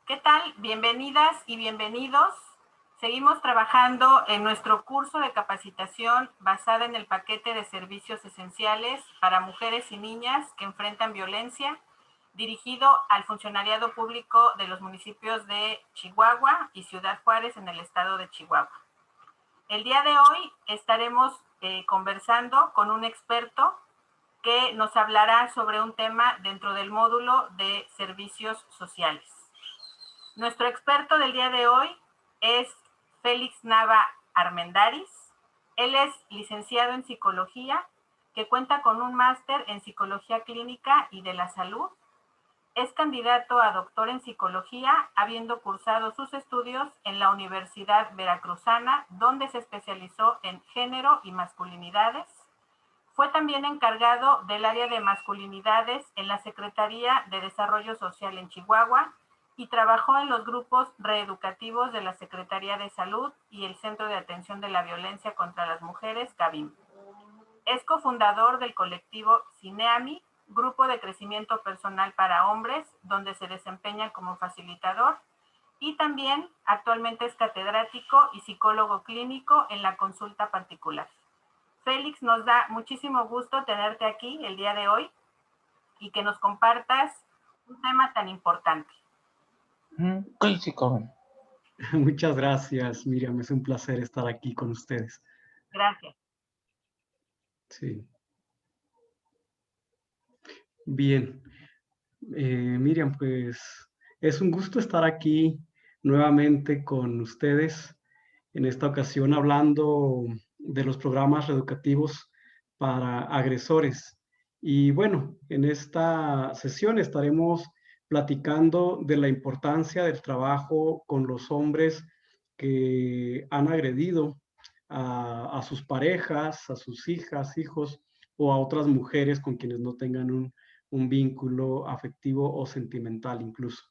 ¿Qué tal? Bienvenidas y bienvenidos. Seguimos trabajando en nuestro curso de capacitación basada en el paquete de servicios esenciales para mujeres y niñas que enfrentan violencia, dirigido al funcionariado público de los municipios de Chihuahua y Ciudad Juárez en el estado de Chihuahua. El día de hoy estaremos conversando con un experto que nos hablará sobre un tema dentro del módulo de servicios sociales. Nuestro experto del día de hoy es Félix Nava Armendáriz. Él es licenciado en psicología, que cuenta con un máster en psicología clínica y de la salud. Es candidato a doctor en psicología, habiendo cursado sus estudios en la Universidad Veracruzana, donde se especializó en género y masculinidades. Fue también encargado del área de masculinidades en la Secretaría de Desarrollo Social en Chihuahua y trabajó en los grupos reeducativos de la Secretaría de Salud y el Centro de Atención de la Violencia contra las Mujeres, CAVIM. Es cofundador del colectivo Cineami, grupo de crecimiento personal para hombres, donde se desempeña como facilitador, y también actualmente es catedrático y psicólogo clínico en la consulta particular. Félix, nos da muchísimo gusto tenerte aquí el día de hoy y que nos compartas un tema tan importante. Sí, joven. Muchas gracias, Miriam. Es un placer estar aquí con ustedes. Gracias. Sí. Bien. Miriam, pues es un gusto estar aquí nuevamente con ustedes, en esta ocasión hablando de los programas reeducativos para agresores. Y bueno, en esta sesión estaremos platicando de la importancia del trabajo con los hombres que han agredido a sus parejas, a sus hijas, hijos o a otras mujeres con quienes no tengan un vínculo afectivo o sentimental incluso.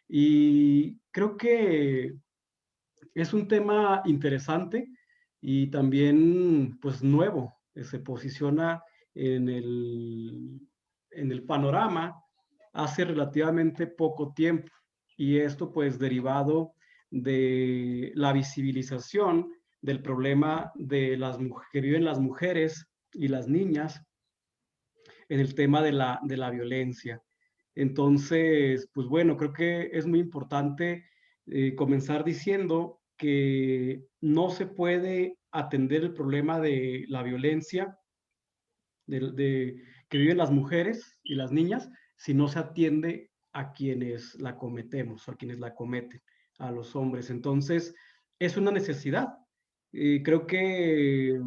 Y creo que es un tema interesante y también pues nuevo, se posiciona en el panorama hace relativamente poco tiempo, y esto pues derivado de la visibilización del problema de que viven las mujeres y las niñas en el tema de la violencia. Entonces, pues bueno, creo que es muy importante comenzar diciendo que no se puede atender el problema de la violencia que viven las mujeres y las niñas si no se atiende a quienes la cometemos, a quienes la cometen, a los hombres. Entonces, es una necesidad. Creo que,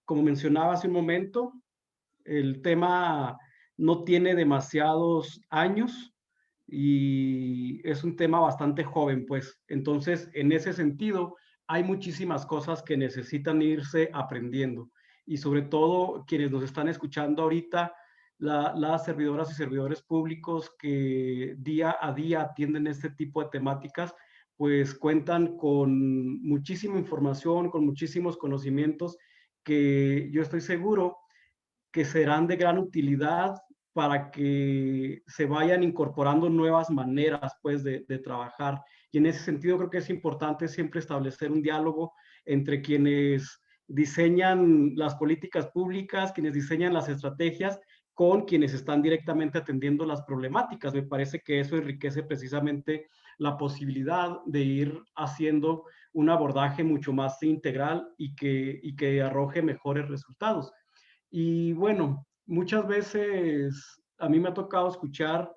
como mencionaba hace un momento, el tema no tiene demasiados años y es un tema bastante joven, pues. Entonces, en ese sentido, hay muchísimas cosas que necesitan irse aprendiendo. Y sobre todo, quienes nos están escuchando ahorita, las servidoras y servidores públicos que día a día atienden este tipo de temáticas, pues cuentan con muchísima información, con muchísimos conocimientos que yo estoy seguro que serán de gran utilidad para que se vayan incorporando nuevas maneras, pues, de trabajar. Y en ese sentido creo que es importante siempre establecer un diálogo entre quienes diseñan las políticas públicas, quienes diseñan las estrategias, con quienes están directamente atendiendo las problemáticas. Me parece que eso enriquece precisamente la posibilidad de ir haciendo un abordaje mucho más integral y que arroje mejores resultados. Y bueno, muchas veces a mí me ha tocado escuchar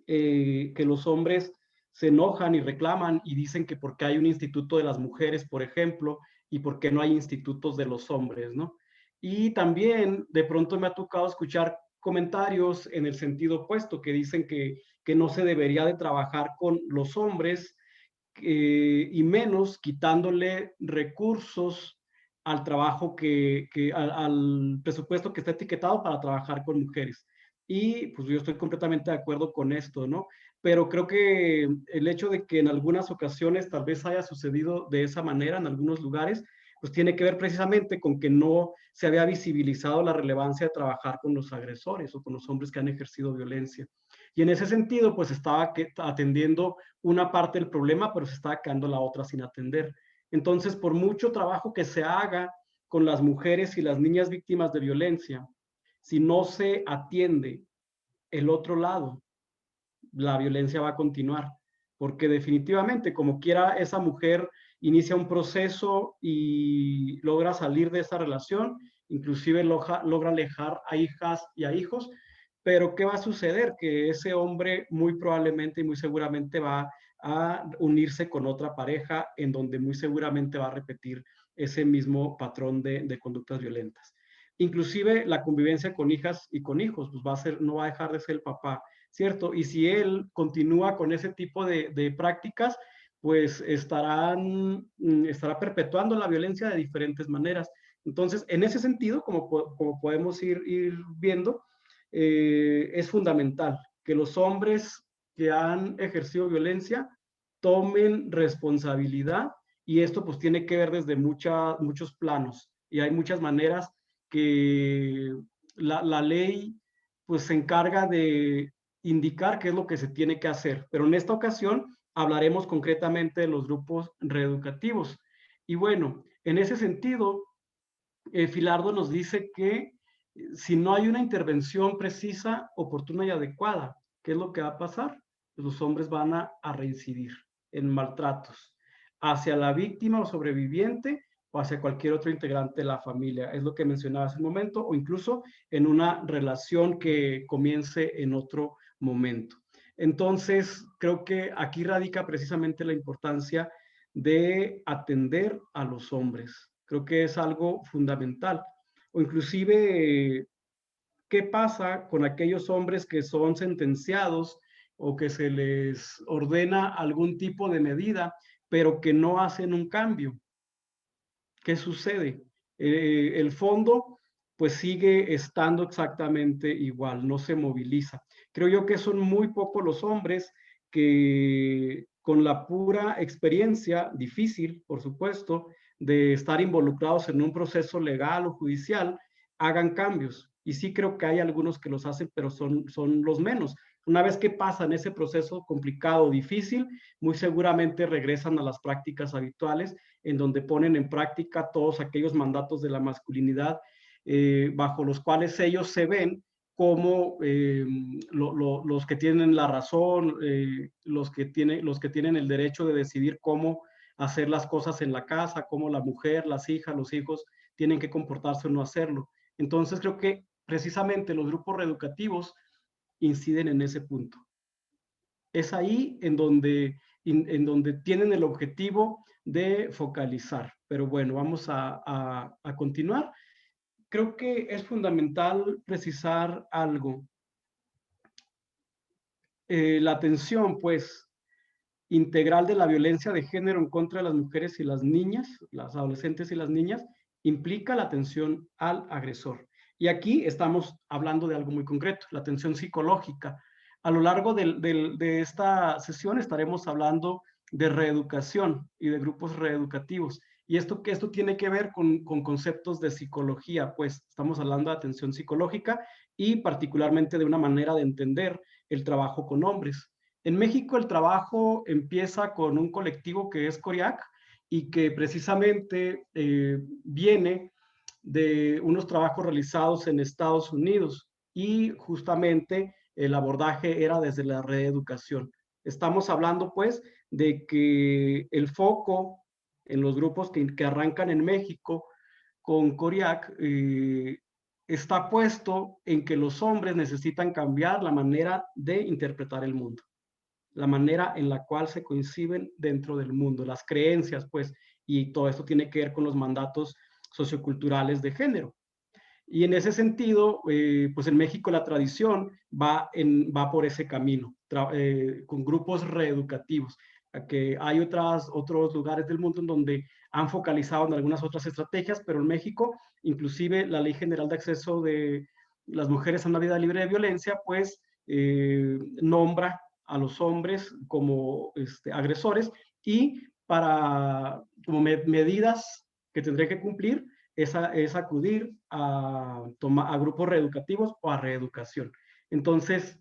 que los hombres se enojan y reclaman y dicen que porque hay un instituto de las mujeres, por ejemplo, y por qué no hay institutos de los hombres, ¿no? Y también de pronto me ha tocado escuchar comentarios en el sentido opuesto, que dicen que no se debería de trabajar con los hombres y menos quitándole recursos al trabajo al presupuesto que está etiquetado para trabajar con mujeres. Y pues yo estoy completamente de acuerdo con esto, ¿no? Pero creo que el hecho de que en algunas ocasiones tal vez haya sucedido de esa manera en algunos lugares, pues tiene que ver precisamente con que no se había visibilizado la relevancia de trabajar con los agresores o con los hombres que han ejercido violencia. Y en ese sentido, pues estaba atendiendo una parte del problema, pero se estaba quedando la otra sin atender. Entonces, por mucho trabajo que se haga con las mujeres y las niñas víctimas de violencia, si no se atiende el otro lado, la violencia va a continuar, porque definitivamente, como quiera, esa mujer inicia un proceso y logra salir de esa relación, inclusive logra alejar a hijas y a hijos, pero ¿qué va a suceder? Que ese hombre muy probablemente y muy seguramente va a unirse con otra pareja en donde muy seguramente va a repetir ese mismo patrón de conductas violentas. Inclusive la convivencia con hijas y con hijos, pues no va a dejar de ser el papá, ¿cierto? Y si él continúa con ese tipo de prácticas, pues estará perpetuando la violencia de diferentes maneras. Entonces, en ese sentido, como podemos ir viendo, es fundamental que los hombres que han ejercido violencia tomen responsabilidad, y esto pues tiene que ver desde muchos planos, y hay muchas maneras que la ley pues se encarga de indicar qué es lo que se tiene que hacer. Pero en esta ocasión hablaremos concretamente de los grupos reeducativos. Y bueno, en ese sentido, Filardo nos dice que si no hay una intervención precisa, oportuna y adecuada, ¿qué es lo que va a pasar? Pues los hombres van a reincidir en maltratos hacia la víctima o sobreviviente o hacia cualquier otro integrante de la familia. Es lo que mencionaba hace un momento, o incluso en una relación que comience en otro momento. Entonces, creo que aquí radica precisamente la importancia de atender a los hombres. Creo que es algo fundamental. O inclusive, ¿qué pasa con aquellos hombres que son sentenciados o que se les ordena algún tipo de medida, pero que no hacen un cambio? ¿Qué sucede? El fondo pues sigue estando exactamente igual, no se moviliza. Creo yo que son muy pocos los hombres que con la pura experiencia, difícil, por supuesto, de estar involucrados en un proceso legal o judicial, hagan cambios. Y sí creo que hay algunos que los hacen, pero son los menos. Una vez que pasan ese proceso complicado, difícil, muy seguramente regresan a las prácticas habituales, en donde ponen en práctica todos aquellos mandatos de la masculinidad bajo los cuales ellos se ven como los que tienen la razón, los que tienen el derecho de decidir cómo hacer las cosas en la casa, cómo la mujer, las hijas, los hijos tienen que comportarse o no hacerlo. Entonces creo que precisamente los grupos reeducativos inciden en ese punto. Es ahí en donde tienen el objetivo de focalizar. Pero bueno, vamos a continuar. Creo que es fundamental precisar algo. La atención, pues, integral de la violencia de género en contra de las mujeres y las niñas, las adolescentes y las niñas, implica la atención al agresor. Y aquí estamos hablando de algo muy concreto, la atención psicológica. A lo largo de esta sesión estaremos hablando de reeducación y de grupos reeducativos. Y esto tiene que ver con conceptos de psicología, pues estamos hablando de atención psicológica y particularmente de una manera de entender el trabajo con hombres. En México el trabajo empieza con un colectivo que es CORIAC y que precisamente viene de unos trabajos realizados en Estados Unidos, y justamente el abordaje era desde la reeducación. Estamos hablando pues de que el foco en los grupos que arrancan en México con CORIAC está puesto en que los hombres necesitan cambiar la manera de interpretar el mundo, la manera en la cual se conciben dentro del mundo, las creencias, pues, y todo esto tiene que ver con los mandatos socioculturales de género. Y en ese sentido, pues en México la tradición va por ese camino, con grupos reeducativos, que hay otros lugares del mundo en donde han focalizado en algunas otras estrategias, pero en México, inclusive la Ley General de Acceso de las Mujeres a una Vida Libre de Violencia, pues nombra a los hombres como agresores, y como medidas que tendré que cumplir es acudir a grupos reeducativos o a reeducación. Entonces,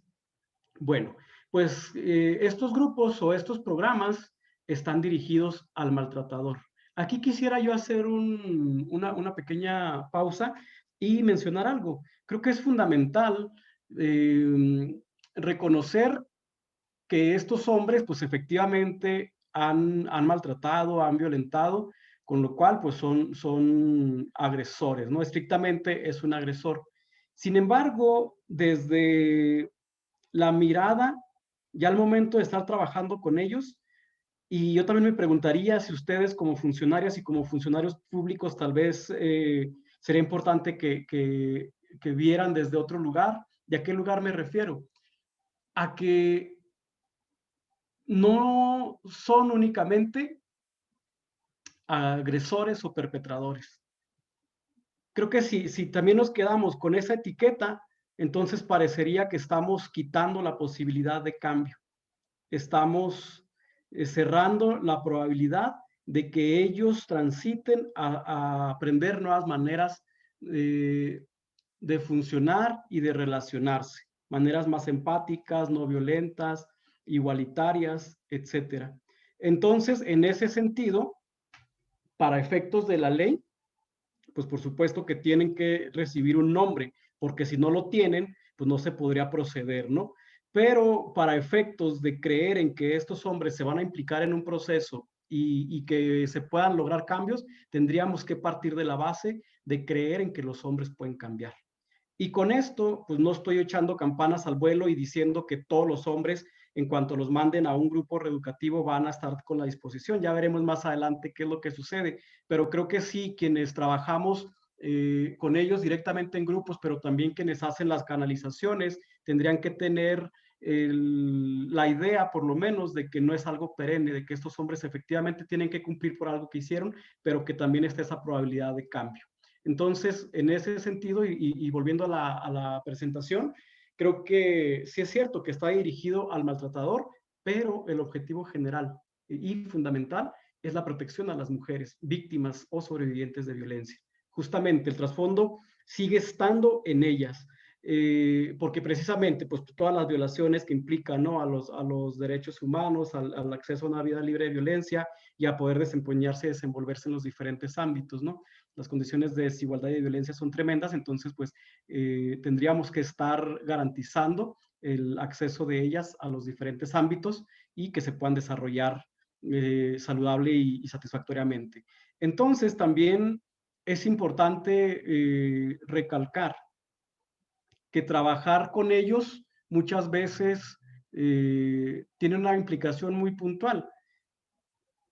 Bueno, pues estos grupos o estos programas están dirigidos al maltratador. Aquí quisiera yo hacer una pequeña pausa y mencionar algo. Creo que es fundamental reconocer que estos hombres, pues efectivamente han maltratado, han violentado, con lo cual, pues son agresores, ¿no? Estrictamente es un agresor. Sin embargo, desde la mirada, ya al momento de estar trabajando con ellos, y yo también me preguntaría si ustedes como funcionarias y como funcionarios públicos tal vez sería importante que vieran desde otro lugar. ¿Y a qué lugar me refiero? A que no son únicamente agresores o perpetradores. Creo que si también nos quedamos con esa etiqueta, entonces parecería que estamos quitando la posibilidad de cambio. Estamos cerrando la probabilidad de que ellos transiten a aprender nuevas maneras de funcionar y de relacionarse, maneras más empáticas, no violentas, igualitarias, etcétera. Entonces, en ese sentido, para efectos de la ley, pues por supuesto que tienen que recibir un nombre, porque si no lo tienen, pues no se podría proceder, ¿no? Pero para efectos de creer en que estos hombres se van a implicar en un proceso y que se puedan lograr cambios, tendríamos que partir de la base de creer en que los hombres pueden cambiar. Y con esto, pues no estoy echando campanas al vuelo y diciendo que todos los hombres, en cuanto los manden a un grupo reeducativo, van a estar con la disposición. Ya veremos más adelante qué es lo que sucede, pero creo que sí, quienes trabajamos con ellos directamente en grupos, pero también quienes hacen las canalizaciones, tendrían que tener la idea, por lo menos, de que no es algo perenne, de que estos hombres efectivamente tienen que cumplir por algo que hicieron, pero que también está esa probabilidad de cambio. Entonces, en ese sentido, y volviendo a la presentación, creo que sí es cierto que está dirigido al maltratador, pero el objetivo general y fundamental es la protección a las mujeres víctimas o sobrevivientes de violencia. Justamente el trasfondo sigue estando en ellas, porque precisamente pues, todas las violaciones que implican, ¿no? a los derechos humanos, al acceso a una vida libre de violencia y a poder desempeñarse y desenvolverse en los diferentes ámbitos, ¿no? Las condiciones de desigualdad y de violencia son tremendas, entonces pues tendríamos que estar garantizando el acceso de ellas a los diferentes ámbitos y que se puedan desarrollar saludable y satisfactoriamente. Entonces también es importante recalcar que trabajar con ellos muchas veces tiene una implicación muy puntual.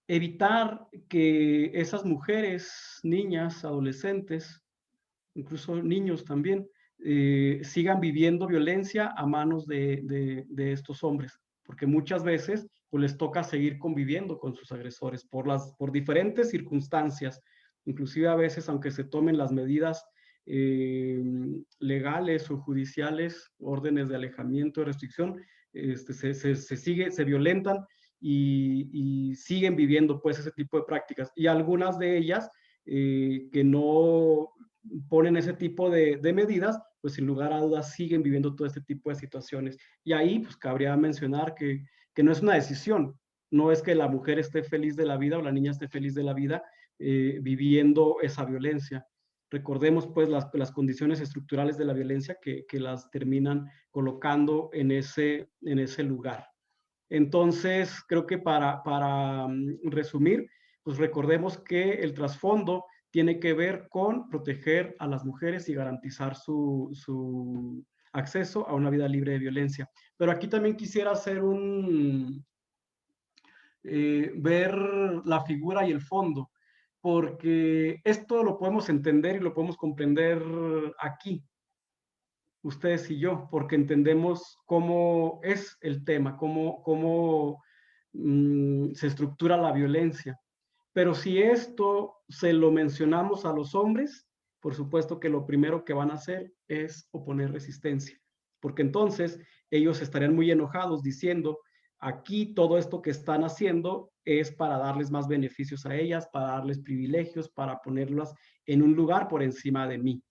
Evitar que esas mujeres, niñas, adolescentes, incluso niños también, sigan viviendo violencia a manos de estos hombres, porque muchas veces pues, les toca seguir conviviendo con sus agresores por diferentes circunstancias, inclusive a veces aunque se tomen las medidas legales o judiciales, órdenes de alejamiento, de restricción, se violentan y siguen viviendo pues ese tipo de prácticas. Y algunas de ellas que no ponen ese tipo de medidas, pues sin lugar a dudas siguen viviendo todo este tipo de situaciones. Y ahí pues cabría mencionar que no es una decisión, no es que la mujer esté feliz de la vida o la niña esté feliz de la vida viviendo esa violencia. Recordemos pues las condiciones estructurales de la violencia que las terminan colocando en ese lugar. Entonces, creo que para resumir, pues recordemos que el trasfondo tiene que ver con proteger a las mujeres y garantizar su acceso a una vida libre de violencia. Pero aquí también quisiera hacer ver la figura y el fondo, porque esto lo podemos entender y lo podemos comprender aquí, ustedes y yo, porque entendemos cómo es el tema, cómo se estructura la violencia. Pero si esto se lo mencionamos a los hombres, por supuesto que lo primero que van a hacer es oponer resistencia, porque entonces ellos estarían muy enojados diciendo, aquí todo esto que están haciendo es para darles más beneficios a ellas, para darles privilegios, para ponerlas en un lugar por encima de mí.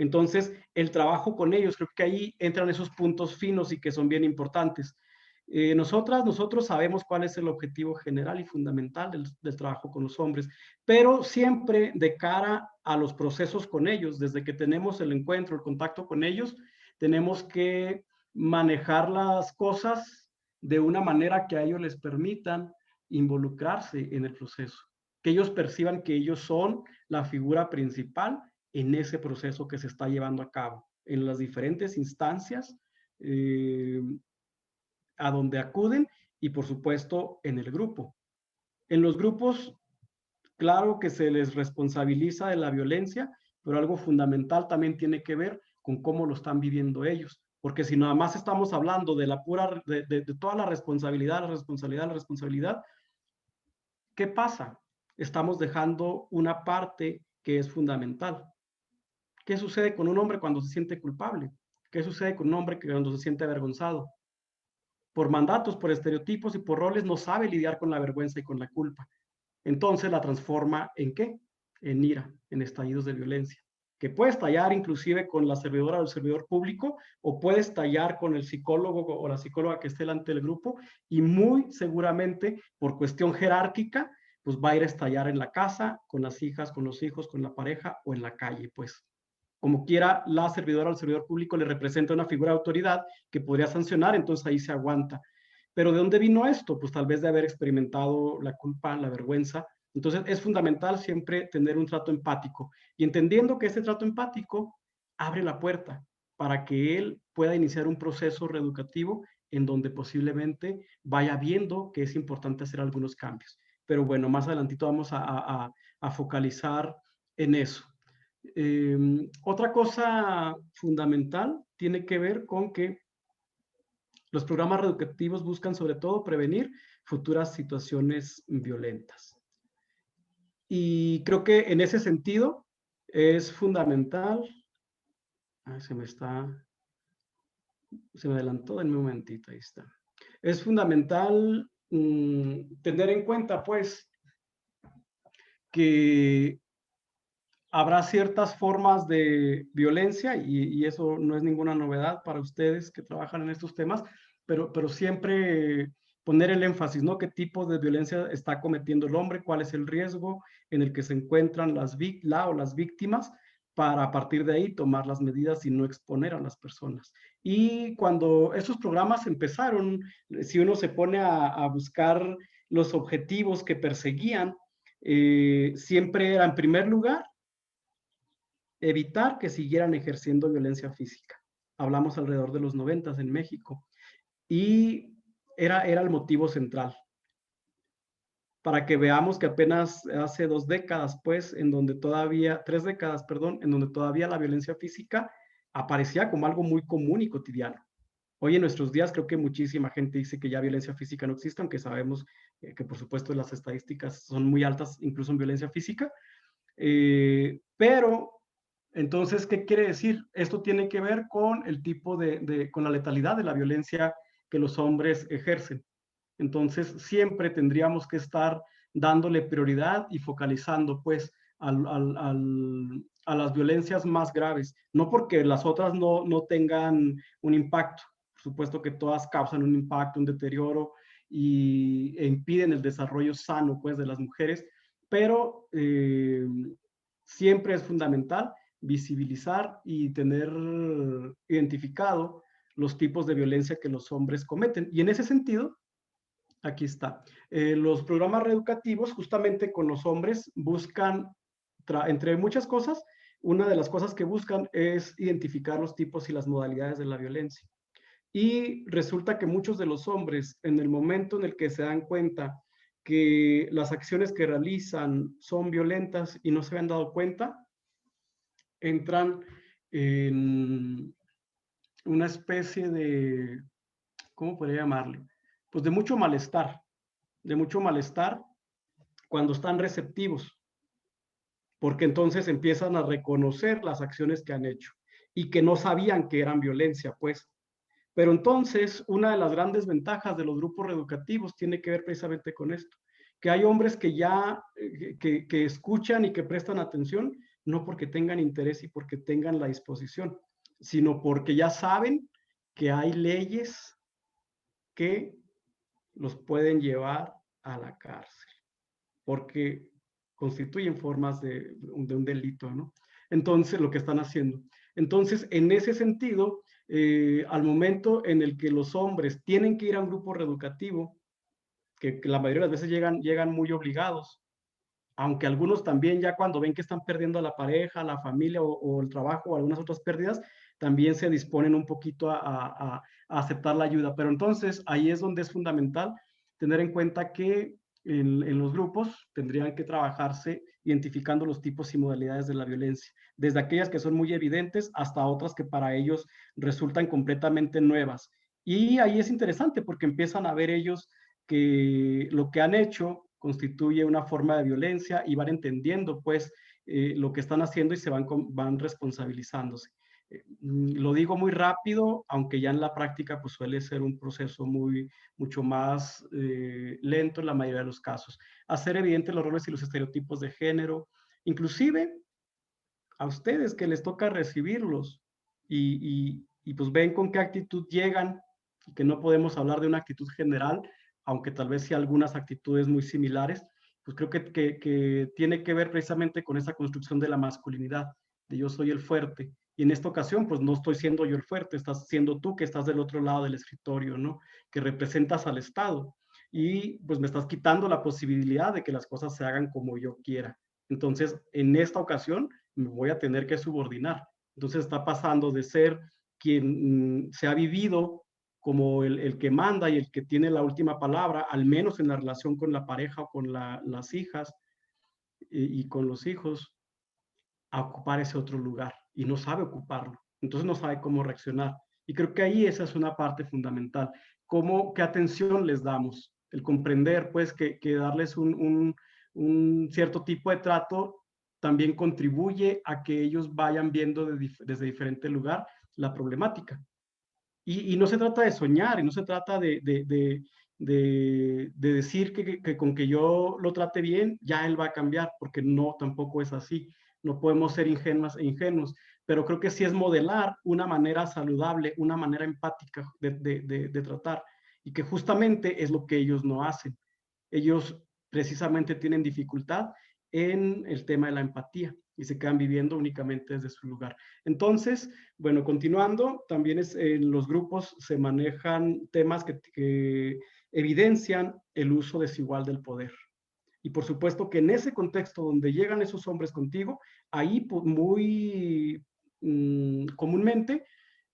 Entonces, el trabajo con ellos, creo que ahí entran esos puntos finos y que son bien importantes. Nosotros sabemos cuál es el objetivo general y fundamental del trabajo con los hombres, pero siempre de cara a los procesos con ellos, desde que tenemos el encuentro, el contacto con ellos, tenemos que manejar las cosas de una manera que a ellos les permitan involucrarse en el proceso, que ellos perciban que ellos son la figura principal en ese proceso que se está llevando a cabo, en las diferentes instancias a donde acuden y por supuesto en el grupo. En los grupos, claro que se les responsabiliza de la violencia, pero algo fundamental también tiene que ver con cómo lo están viviendo ellos. Porque si nada más estamos hablando de la pura, de toda la responsabilidad, ¿qué pasa? Estamos dejando una parte que es fundamental. ¿Qué sucede con un hombre cuando se siente culpable? ¿Qué sucede con un hombre cuando se siente avergonzado? Por mandatos, por estereotipos y por roles no sabe lidiar con la vergüenza y con la culpa. Entonces la transforma ¿en qué? En ira, en estallidos de violencia, que puede estallar inclusive con la servidora o el servidor público, o puede estallar con el psicólogo o la psicóloga que esté delante del grupo, y muy seguramente por cuestión jerárquica, pues va a ir a estallar en la casa, con las hijas, con los hijos, con la pareja o en la calle, pues. Como quiera, la servidora o el servidor público le representa una figura de autoridad que podría sancionar, entonces ahí se aguanta. Pero ¿de dónde vino esto? Pues tal vez de haber experimentado la culpa, la vergüenza. Entonces es fundamental siempre tener un trato empático y entendiendo que ese trato empático abre la puerta para que él pueda iniciar un proceso reeducativo en donde posiblemente vaya viendo que es importante hacer algunos cambios. Pero bueno, más adelantito vamos a focalizar en eso. Otra cosa fundamental tiene que ver con que los programas reeducativos buscan sobre todo prevenir futuras situaciones violentas. Y creo que en ese sentido es fundamental. Ay, se me adelantó en un momentito, ahí está. Es fundamental tener en cuenta, pues, que habrá ciertas formas de violencia y eso no es ninguna novedad para ustedes que trabajan en estos temas, pero siempre poner el énfasis, ¿no? ¿Qué tipo de violencia está cometiendo el hombre? ¿Cuál es el riesgo en el que se encuentran las víctimas? Para a partir de ahí tomar las medidas y no exponer a las personas. Y cuando estos programas empezaron, si uno se pone a buscar los objetivos que perseguían, siempre era en primer lugar evitar que siguieran ejerciendo violencia física. Hablamos alrededor de los 90 en México. Y era el motivo central. Para que veamos que apenas hace 2 décadas, pues, en donde todavía, 3 décadas, perdón, en donde todavía la violencia física aparecía como algo muy común y cotidiano. Hoy en nuestros días creo que muchísima gente dice que ya violencia física no existe, aunque sabemos que por supuesto las estadísticas son muy altas, incluso en violencia física. Pero entonces, ¿qué quiere decir? Esto tiene que ver con el tipo con la letalidad de la violencia que los hombres ejercen. Entonces, siempre tendríamos que estar dándole prioridad y focalizando, pues, a las violencias más graves. No porque las otras no tengan un impacto. Por supuesto que todas causan un impacto, un deterioro e impiden el desarrollo sano, pues, de las mujeres. Pero siempre es fundamental visibilizar y tener identificado los tipos de violencia que los hombres cometen. Y en ese sentido, aquí está. Los programas reeducativos, justamente con los hombres, buscan, entre muchas cosas, una de las cosas que buscan es identificar los tipos y las modalidades de la violencia. Y resulta que muchos de los hombres, en el momento en el que se dan cuenta que las acciones que realizan son violentas y no se habían dado cuenta, entran en una especie de, ¿cómo podría llamarle? Pues de mucho malestar cuando están receptivos, porque entonces empiezan a reconocer las acciones que han hecho y que no sabían que eran violencia, pues. Pero entonces, una de las grandes ventajas de los grupos reeducativos tiene que ver precisamente con esto, que hay hombres que ya, que escuchan y que prestan atención, no porque tengan interés y porque tengan la disposición, sino porque ya saben que hay leyes que los pueden llevar a la cárcel, porque constituyen formas de un delito, ¿no? Entonces, lo que están haciendo. Entonces, en ese sentido, al momento en el que los hombres tienen que ir a un grupo reeducativo, que la mayoría de las veces llegan muy obligados, aunque algunos también ya cuando ven que están perdiendo a la pareja, a la familia o el trabajo o algunas otras pérdidas, también se disponen un poquito a aceptar la ayuda. Pero entonces ahí es donde es fundamental tener en cuenta que en los grupos tendrían que trabajarse identificando los tipos y modalidades de la violencia, desde aquellas que son muy evidentes hasta otras que para ellos resultan completamente nuevas. Y ahí es interesante porque empiezan a ver ellos que lo que han hecho constituye una forma de violencia y van entendiendo pues lo que están haciendo y se van responsabilizándose. Lo digo muy rápido, aunque ya en la práctica pues suele ser un proceso mucho más lento en la mayoría de los casos. Hacer evidentes los roles y los estereotipos de género, inclusive a ustedes que les toca recibirlos y pues ven con qué actitud llegan, y que no podemos hablar de una actitud general, aunque tal vez sí algunas actitudes muy similares, pues creo que tiene que ver precisamente con esa construcción de la masculinidad, de yo soy el fuerte. Y en esta ocasión, pues no estoy siendo yo el fuerte, estás siendo tú que estás del otro lado del escritorio, ¿no? Que representas al Estado. Y pues me estás quitando la posibilidad de que las cosas se hagan como yo quiera. Entonces, en esta ocasión, me voy a tener que subordinar. Entonces está pasando de ser quien se ha vivido como el que manda y el que tiene la última palabra, al menos en la relación con la pareja o con las hijas y con los hijos, a ocupar ese otro lugar y no sabe ocuparlo. Entonces no sabe cómo reaccionar. Y creo que ahí esa es una parte fundamental. ¿Qué atención les damos? El comprender, pues, que darles un cierto tipo de trato también contribuye a que ellos vayan viendo desde diferente lugar la problemática. Y no se trata de soñar, y no se trata de decir que con que yo lo trate bien, ya él va a cambiar, porque no, tampoco es así. No podemos ser ingenuas e ingenuos, pero creo que sí es modelar una manera saludable, una manera empática de tratar, y que justamente es lo que ellos no hacen. Ellos precisamente tienen dificultad en el tema de la empatía y se quedan viviendo únicamente desde su lugar. Entonces, bueno, continuando, también en los grupos se manejan temas que evidencian el uso desigual del poder. Y por supuesto que en ese contexto donde llegan esos hombres contigo, ahí muy comúnmente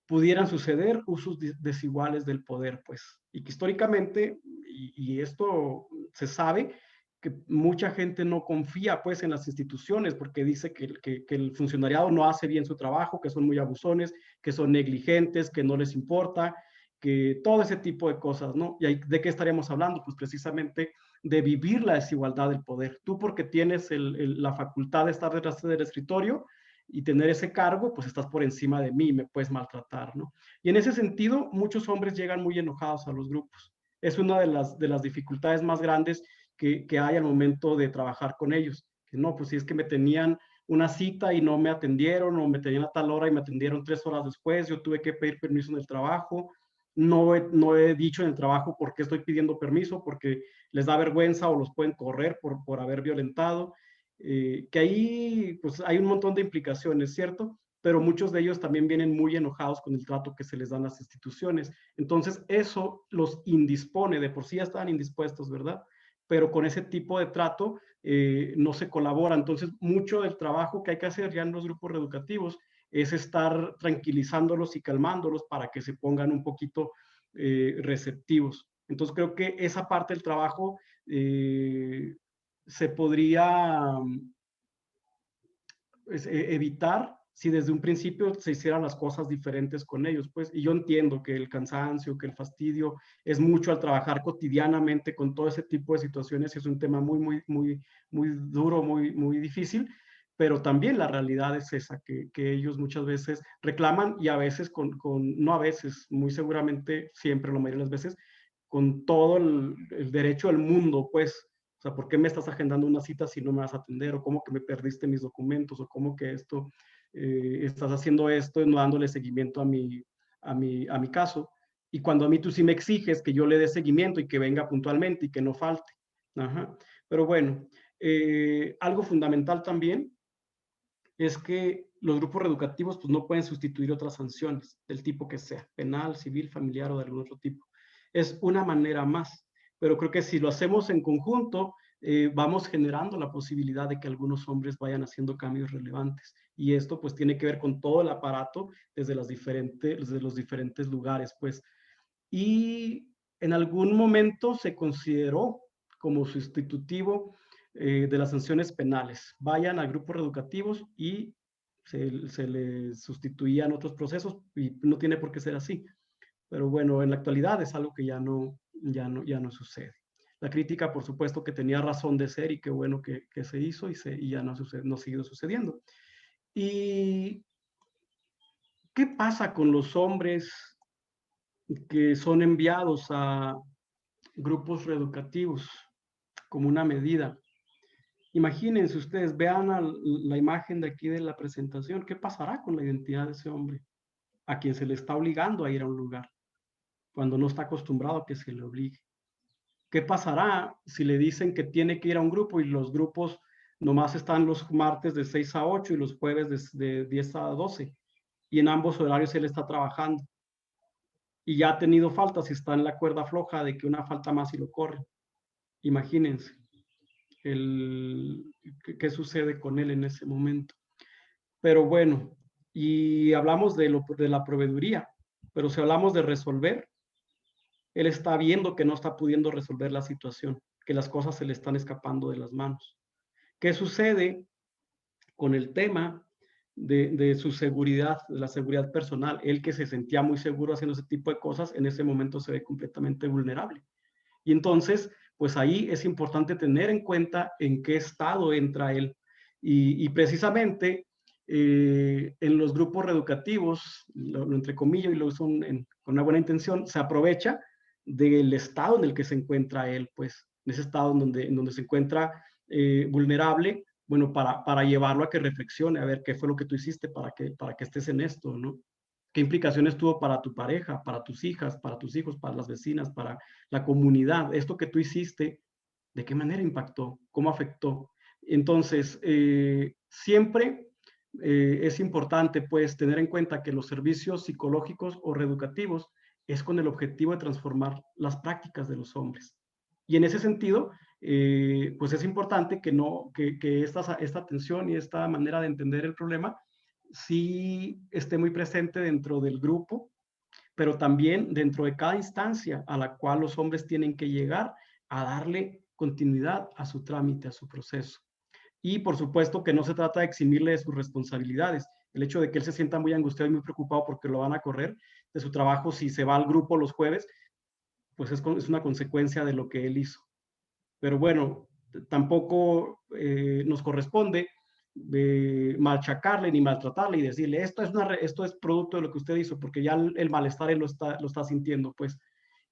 pudieran suceder usos desiguales del poder, pues, y que históricamente, y esto se sabe, que mucha gente no confía, pues, en las instituciones, porque dice que el funcionariado no hace bien su trabajo, que son muy abusones, que son negligentes, que no les importa, que todo ese tipo de cosas, ¿no? ¿Y de qué estaríamos hablando? Pues precisamente de vivir la desigualdad del poder. Tú porque tienes la facultad de estar detrás del escritorio, y tener ese cargo, pues estás por encima de mí, me puedes maltratar, ¿no? Y en ese sentido, muchos hombres llegan muy enojados a los grupos. Es una de las dificultades más grandes que hay al momento de trabajar con ellos. Que no, pues si es que me tenían una cita y no me atendieron, o me tenían a tal hora y me atendieron 3 horas después, yo tuve que pedir permiso en el trabajo, no he dicho en el trabajo por qué estoy pidiendo permiso, porque les da vergüenza o los pueden correr por haber violentado. Que ahí pues hay un montón de implicaciones, ¿cierto? Pero muchos de ellos también vienen muy enojados con el trato que se les dan las instituciones. Entonces eso los indispone, de por sí ya estaban indispuestos, ¿verdad? Pero con ese tipo de trato no se colabora. Entonces mucho del trabajo que hay que hacer ya en los grupos reeducativos es estar tranquilizándolos y calmándolos para que se pongan un poquito receptivos. Entonces creo que esa parte del trabajo se podría evitar si desde un principio se hicieran las cosas diferentes con ellos, pues, y yo entiendo que el cansancio, que el fastidio es mucho al trabajar cotidianamente con todo ese tipo de situaciones, es un tema muy duro, muy difícil, pero también la realidad es esa, que ellos muchas veces reclaman y a veces no a veces, muy seguramente siempre, la mayoría de las veces, con todo el derecho del mundo, pues, o sea, ¿por qué me estás agendando una cita si no me vas a atender? ¿O cómo que me perdiste mis documentos? ¿O cómo que esto, estás haciendo esto y no dándole seguimiento a mi caso? Y cuando a mí tú sí me exiges que yo le dé seguimiento y que venga puntualmente y que no falte. Ajá. Pero bueno, algo fundamental también es que los grupos reeducativos pues, no pueden sustituir otras sanciones, del tipo que sea, penal, civil, familiar o de algún otro tipo. Es una manera más, pero creo que si lo hacemos en conjunto, vamos generando la posibilidad de que algunos hombres vayan haciendo cambios relevantes. Y esto pues tiene que ver con todo el aparato desde los diferentes lugares, pues. Y en algún momento se consideró como sustitutivo de las sanciones penales. Vayan a grupos reeducativos y se les sustituían otros procesos y no tiene por qué ser así. Pero bueno, en la actualidad es algo que ya no sucede. La crítica, por supuesto, que tenía razón de ser y qué bueno que se hizo y ya no ha seguido sucediendo. ¿Y qué pasa con los hombres que son enviados a grupos reeducativos como una medida? Imagínense ustedes, vean la imagen de aquí de la presentación, ¿qué pasará con la identidad de ese hombre a quien se le está obligando a ir a un lugar cuando no está acostumbrado a que se le obligue? ¿Qué pasará si le dicen que tiene que ir a un grupo y los grupos nomás están los martes de 6 a 8 y los jueves de 10 a 12 y en ambos horarios él está trabajando y ya ha tenido faltas y está en la cuerda floja de que una falta más y lo corre? Imagínense qué sucede con él en ese momento. Pero bueno, y hablamos de la proveeduría, pero si hablamos de resolver, él está viendo que no está pudiendo resolver la situación, que las cosas se le están escapando de las manos. ¿Qué sucede con el tema de su seguridad, de la seguridad personal? Él, que se sentía muy seguro haciendo ese tipo de cosas, en ese momento se ve completamente vulnerable. Y entonces, pues ahí es importante tener en cuenta en qué estado entra él. Y precisamente en los grupos reeducativos, lo entrecomillo y lo uso con una buena intención, se aprovecha del estado en el que se encuentra él, pues en ese estado en donde se encuentra vulnerable, bueno, para llevarlo a que reflexione, a ver qué fue lo que tú hiciste para que estés en esto, ¿no? ¿Qué implicaciones tuvo para tu pareja, para tus hijas, para tus hijos, para las vecinas, para la comunidad? Esto que tú hiciste, ¿de qué manera impactó? ¿Cómo afectó? Entonces, siempre es importante, pues, tener en cuenta que los servicios psicológicos o reeducativos es con el objetivo de transformar las prácticas de los hombres. Y en ese sentido, pues es importante que esta atención y esta manera de entender el problema sí esté muy presente dentro del grupo, pero también dentro de cada instancia a la cual los hombres tienen que llegar a darle continuidad a su trámite, a su proceso. Y por supuesto que no se trata de eximirle de sus responsabilidades. El hecho de que él se sienta muy angustiado y muy preocupado porque lo van a correr de su trabajo si se va al grupo los jueves, pues es una consecuencia de lo que él hizo. Pero bueno, tampoco nos corresponde machacarle ni maltratarle y decirle, esto es producto de lo que usted hizo, porque ya el malestar él lo está sintiendo, pues,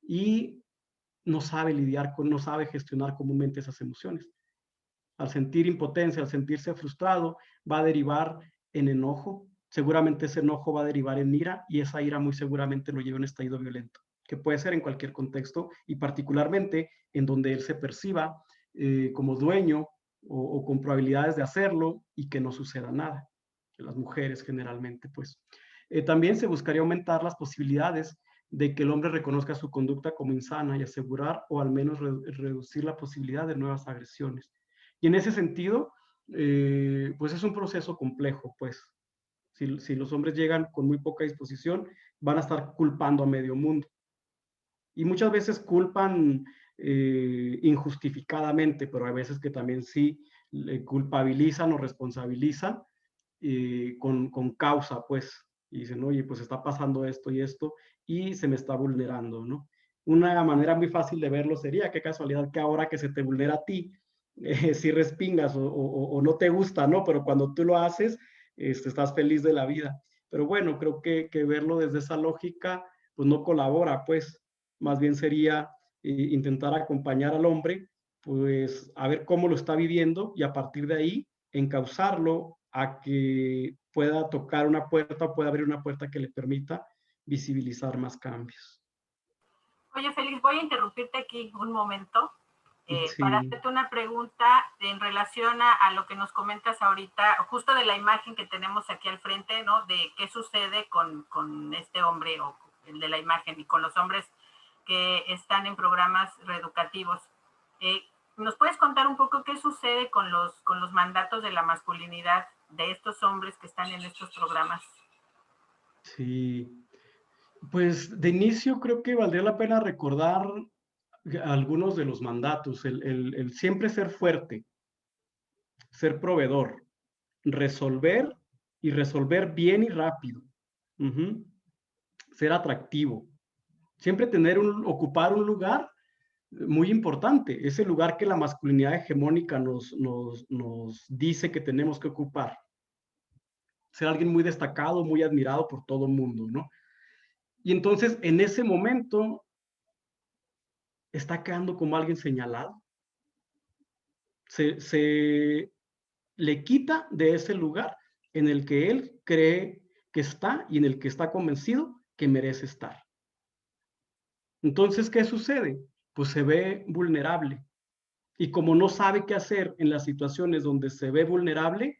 y no sabe no sabe gestionar comúnmente esas emociones. Al sentir impotencia, al sentirse frustrado, va a derivar en enojo, seguramente ese enojo va a derivar en ira y esa ira muy seguramente lo lleva a un estallido violento, que puede ser en cualquier contexto y particularmente en donde él se perciba como dueño o con probabilidades de hacerlo y que no suceda nada. Las mujeres generalmente, pues. También se buscaría aumentar las posibilidades de que el hombre reconozca su conducta como insana y asegurar o al menos reducir la posibilidad de nuevas agresiones. Y en ese sentido, pues es un proceso complejo, pues. Si los hombres llegan con muy poca disposición, van a estar culpando a medio mundo. Y muchas veces culpan injustificadamente, pero hay veces que también sí le culpabilizan o responsabilizan con causa, pues, y dicen, oye, pues está pasando esto y se me está vulnerando, ¿no? Una manera muy fácil de verlo sería, qué casualidad que ahora que se te vulnera a ti, si respingas o no te gusta, ¿no? Pero cuando tú lo haces, estás feliz de la vida. Pero bueno, creo que verlo desde esa lógica, pues no colabora, pues, más bien sería intentar acompañar al hombre pues a ver cómo lo está viviendo y a partir de ahí encauzarlo a que pueda tocar una puerta o pueda abrir una puerta que le permita visibilizar más cambios. Oye, Félix, voy a interrumpirte aquí un momento para Sí, hacerte una pregunta en relación a lo que nos comentas ahorita, justo de la imagen que tenemos aquí al frente, ¿no? De qué sucede con este hombre o el de la imagen y con los hombres que están en programas reeducativos. Eh, ¿Nos puedes contar un poco qué sucede con los mandatos de la masculinidad de estos hombres que están en estos programas? sí. Pues de inicio creo que valdría la pena recordar algunos de los mandatos, el siempre ser fuerte, ser proveedor, resolver y resolver bien y rápido, ujú, ser atractivo, siempre ocupar un lugar muy importante, ese lugar que la masculinidad hegemónica nos dice que tenemos que ocupar, ser alguien muy destacado, muy admirado por todo el mundo, ¿no? Y entonces en ese momento está quedando como alguien señalado, se le quita de ese lugar en el que él cree que está y en el que está convencido que merece estar. Entonces, ¿qué sucede? Pues se ve vulnerable. Y como no sabe qué hacer en las situaciones donde se ve vulnerable,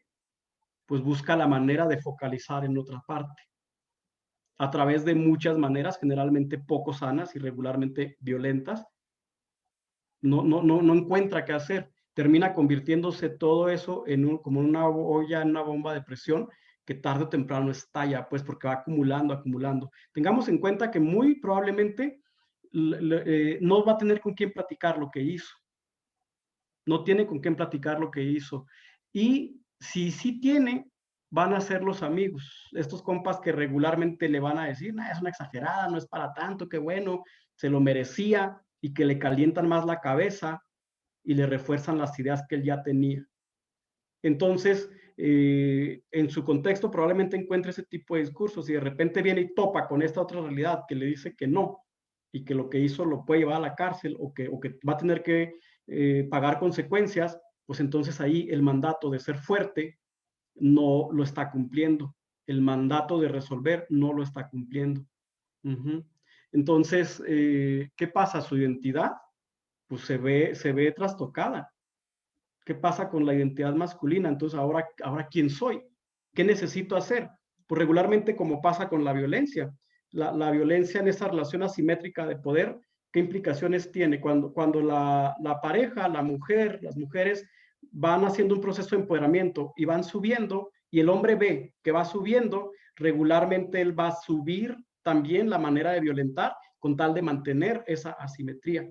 pues busca la manera de focalizar en otra parte, a través de muchas maneras, generalmente poco sanas y regularmente violentas. No encuentra qué hacer. Termina convirtiéndose todo eso como una olla, en una bomba de presión que tarde o temprano estalla, pues porque va acumulando, acumulando. Tengamos en cuenta que muy probablemente no va a tener con quién platicar lo que hizo. No tiene con quién platicar lo que hizo. Y si sí tiene, van a ser los amigos. Estos compas que regularmente le van a decir, nah, es una exagerada, no es para tanto, qué bueno, se lo merecía, y que le calientan más la cabeza y le refuerzan las ideas que él ya tenía. Entonces, en su contexto probablemente encuentre ese tipo de discursos y de repente viene y topa con esta otra realidad que le dice que no y que lo que hizo lo puede llevar a la cárcel o que va a tener que pagar consecuencias, pues entonces ahí el mandato de ser fuerte no lo está cumpliendo. El mandato de resolver no lo está cumpliendo. Uh-huh. Entonces, ¿qué pasa? Su identidad pues se ve trastocada. ¿Qué pasa con la identidad masculina? Entonces, ahora ¿quién soy? ¿Qué necesito hacer? Pues regularmente como pasa con la violencia. La violencia en esa relación asimétrica de poder, ¿qué implicaciones tiene? Cuando la pareja, la mujer, las mujeres van haciendo un proceso de empoderamiento y van subiendo, y el hombre ve que va subiendo, regularmente él va a subir también la manera de violentar con tal de mantener esa asimetría.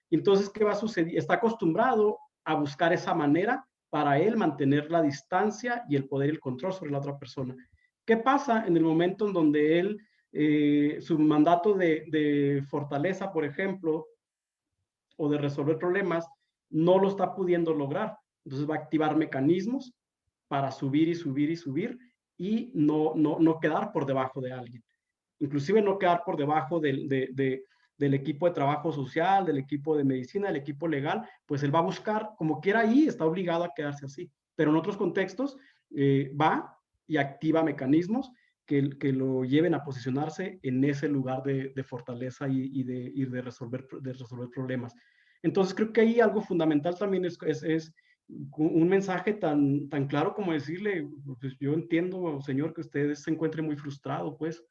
Entonces, ¿qué va a suceder? Está acostumbrado a buscar esa manera para él mantener la distancia y el poder y el control sobre la otra persona. ¿Qué pasa en el momento en donde él, su mandato de fortaleza, por ejemplo, o de resolver problemas, no lo está pudiendo lograr? Entonces va a activar mecanismos para subir y subir y subir y no quedar por debajo de alguien. Inclusive no quedar por debajo del equipo de trabajo social, del equipo de medicina, del equipo legal, pues él va a buscar, como quiera ahí, está obligado a quedarse así. Pero en otros contextos va y activa mecanismos que lo lleven a posicionarse en ese lugar de fortaleza y de resolver problemas. Entonces creo que ahí algo fundamental también es un mensaje tan claro como decirle, pues yo entiendo, señor, que usted se encuentre muy frustrado, pues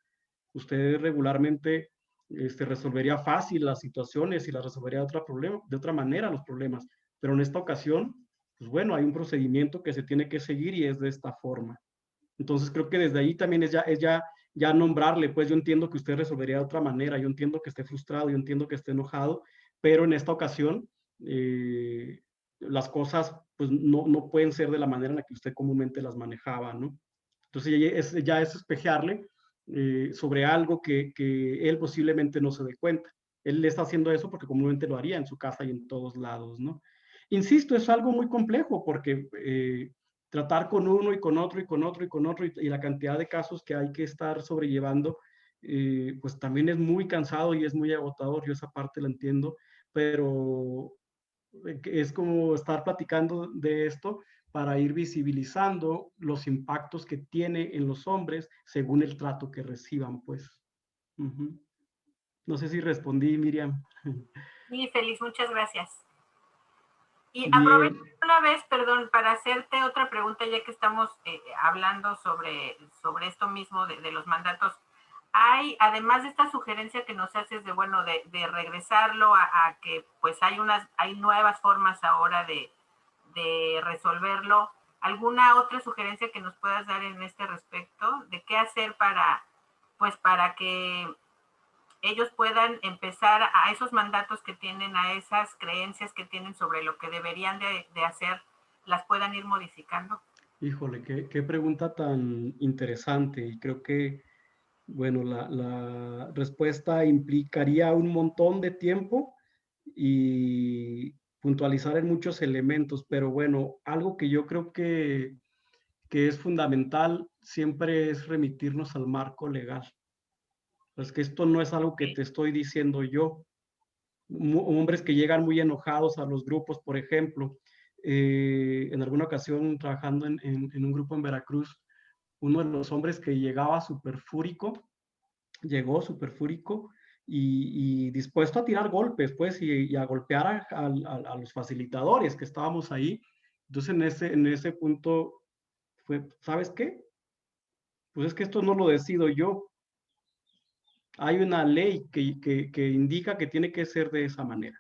usted regularmente resolvería fácil las situaciones y las resolvería de otra manera los problemas, pero en esta ocasión, pues bueno, hay un procedimiento que se tiene que seguir y es de esta forma. Entonces creo que desde ahí también ya nombrarle, pues yo entiendo que usted resolvería de otra manera, yo entiendo que esté frustrado, yo entiendo que esté enojado, pero en esta ocasión las cosas pues no pueden ser de la manera en la que usted comúnmente las manejaba, ¿no? Entonces ya es espejearle sobre algo que él posiblemente no se dé cuenta. Él le está haciendo eso porque comúnmente lo haría en su casa y en todos lados, ¿no? Insisto, es algo muy complejo porque tratar con uno y con otro y con otro y con otro y la cantidad de casos que hay que estar sobrellevando, pues también es muy cansado y es muy agotador. Yo esa parte la entiendo, pero que es como estar platicando de esto para ir visibilizando los impactos que tiene en los hombres según el trato que reciban, pues. Ujú. No sé si respondí, Miriam. Sí, feliz, muchas gracias. Y aprovecho Bien, una vez, perdón, para hacerte otra pregunta, ya que estamos hablando sobre esto mismo de los mandatos. Hay, además de esta sugerencia que nos haces de, bueno, de regresarlo a que pues hay nuevas formas ahora de resolverlo, ¿alguna otra sugerencia que nos puedas dar en este respecto? ¿De qué hacer pues para que ellos puedan empezar a esos mandatos que tienen, a esas creencias que tienen sobre lo que deberían de hacer, las puedan ir modificando? híjole, qué pregunta tan interesante. Y creo que, bueno, la respuesta implicaría un montón de tiempo y puntualizar en muchos elementos, pero bueno, algo que yo creo que es fundamental siempre es remitirnos al marco legal. Pues que esto no es algo que Sí. te estoy diciendo yo. Hombres que llegan muy enojados a los grupos, por ejemplo. En alguna ocasión trabajando en un grupo en Veracruz, uno de los hombres que llegaba súper fúrico, llegó súper fúrico y dispuesto a tirar golpes, pues, y a golpear a los facilitadores que estábamos ahí. Entonces, en ese punto fue, ¿sabes qué? Pues es que esto no lo decido yo. Hay una ley que indica que tiene que ser de esa manera.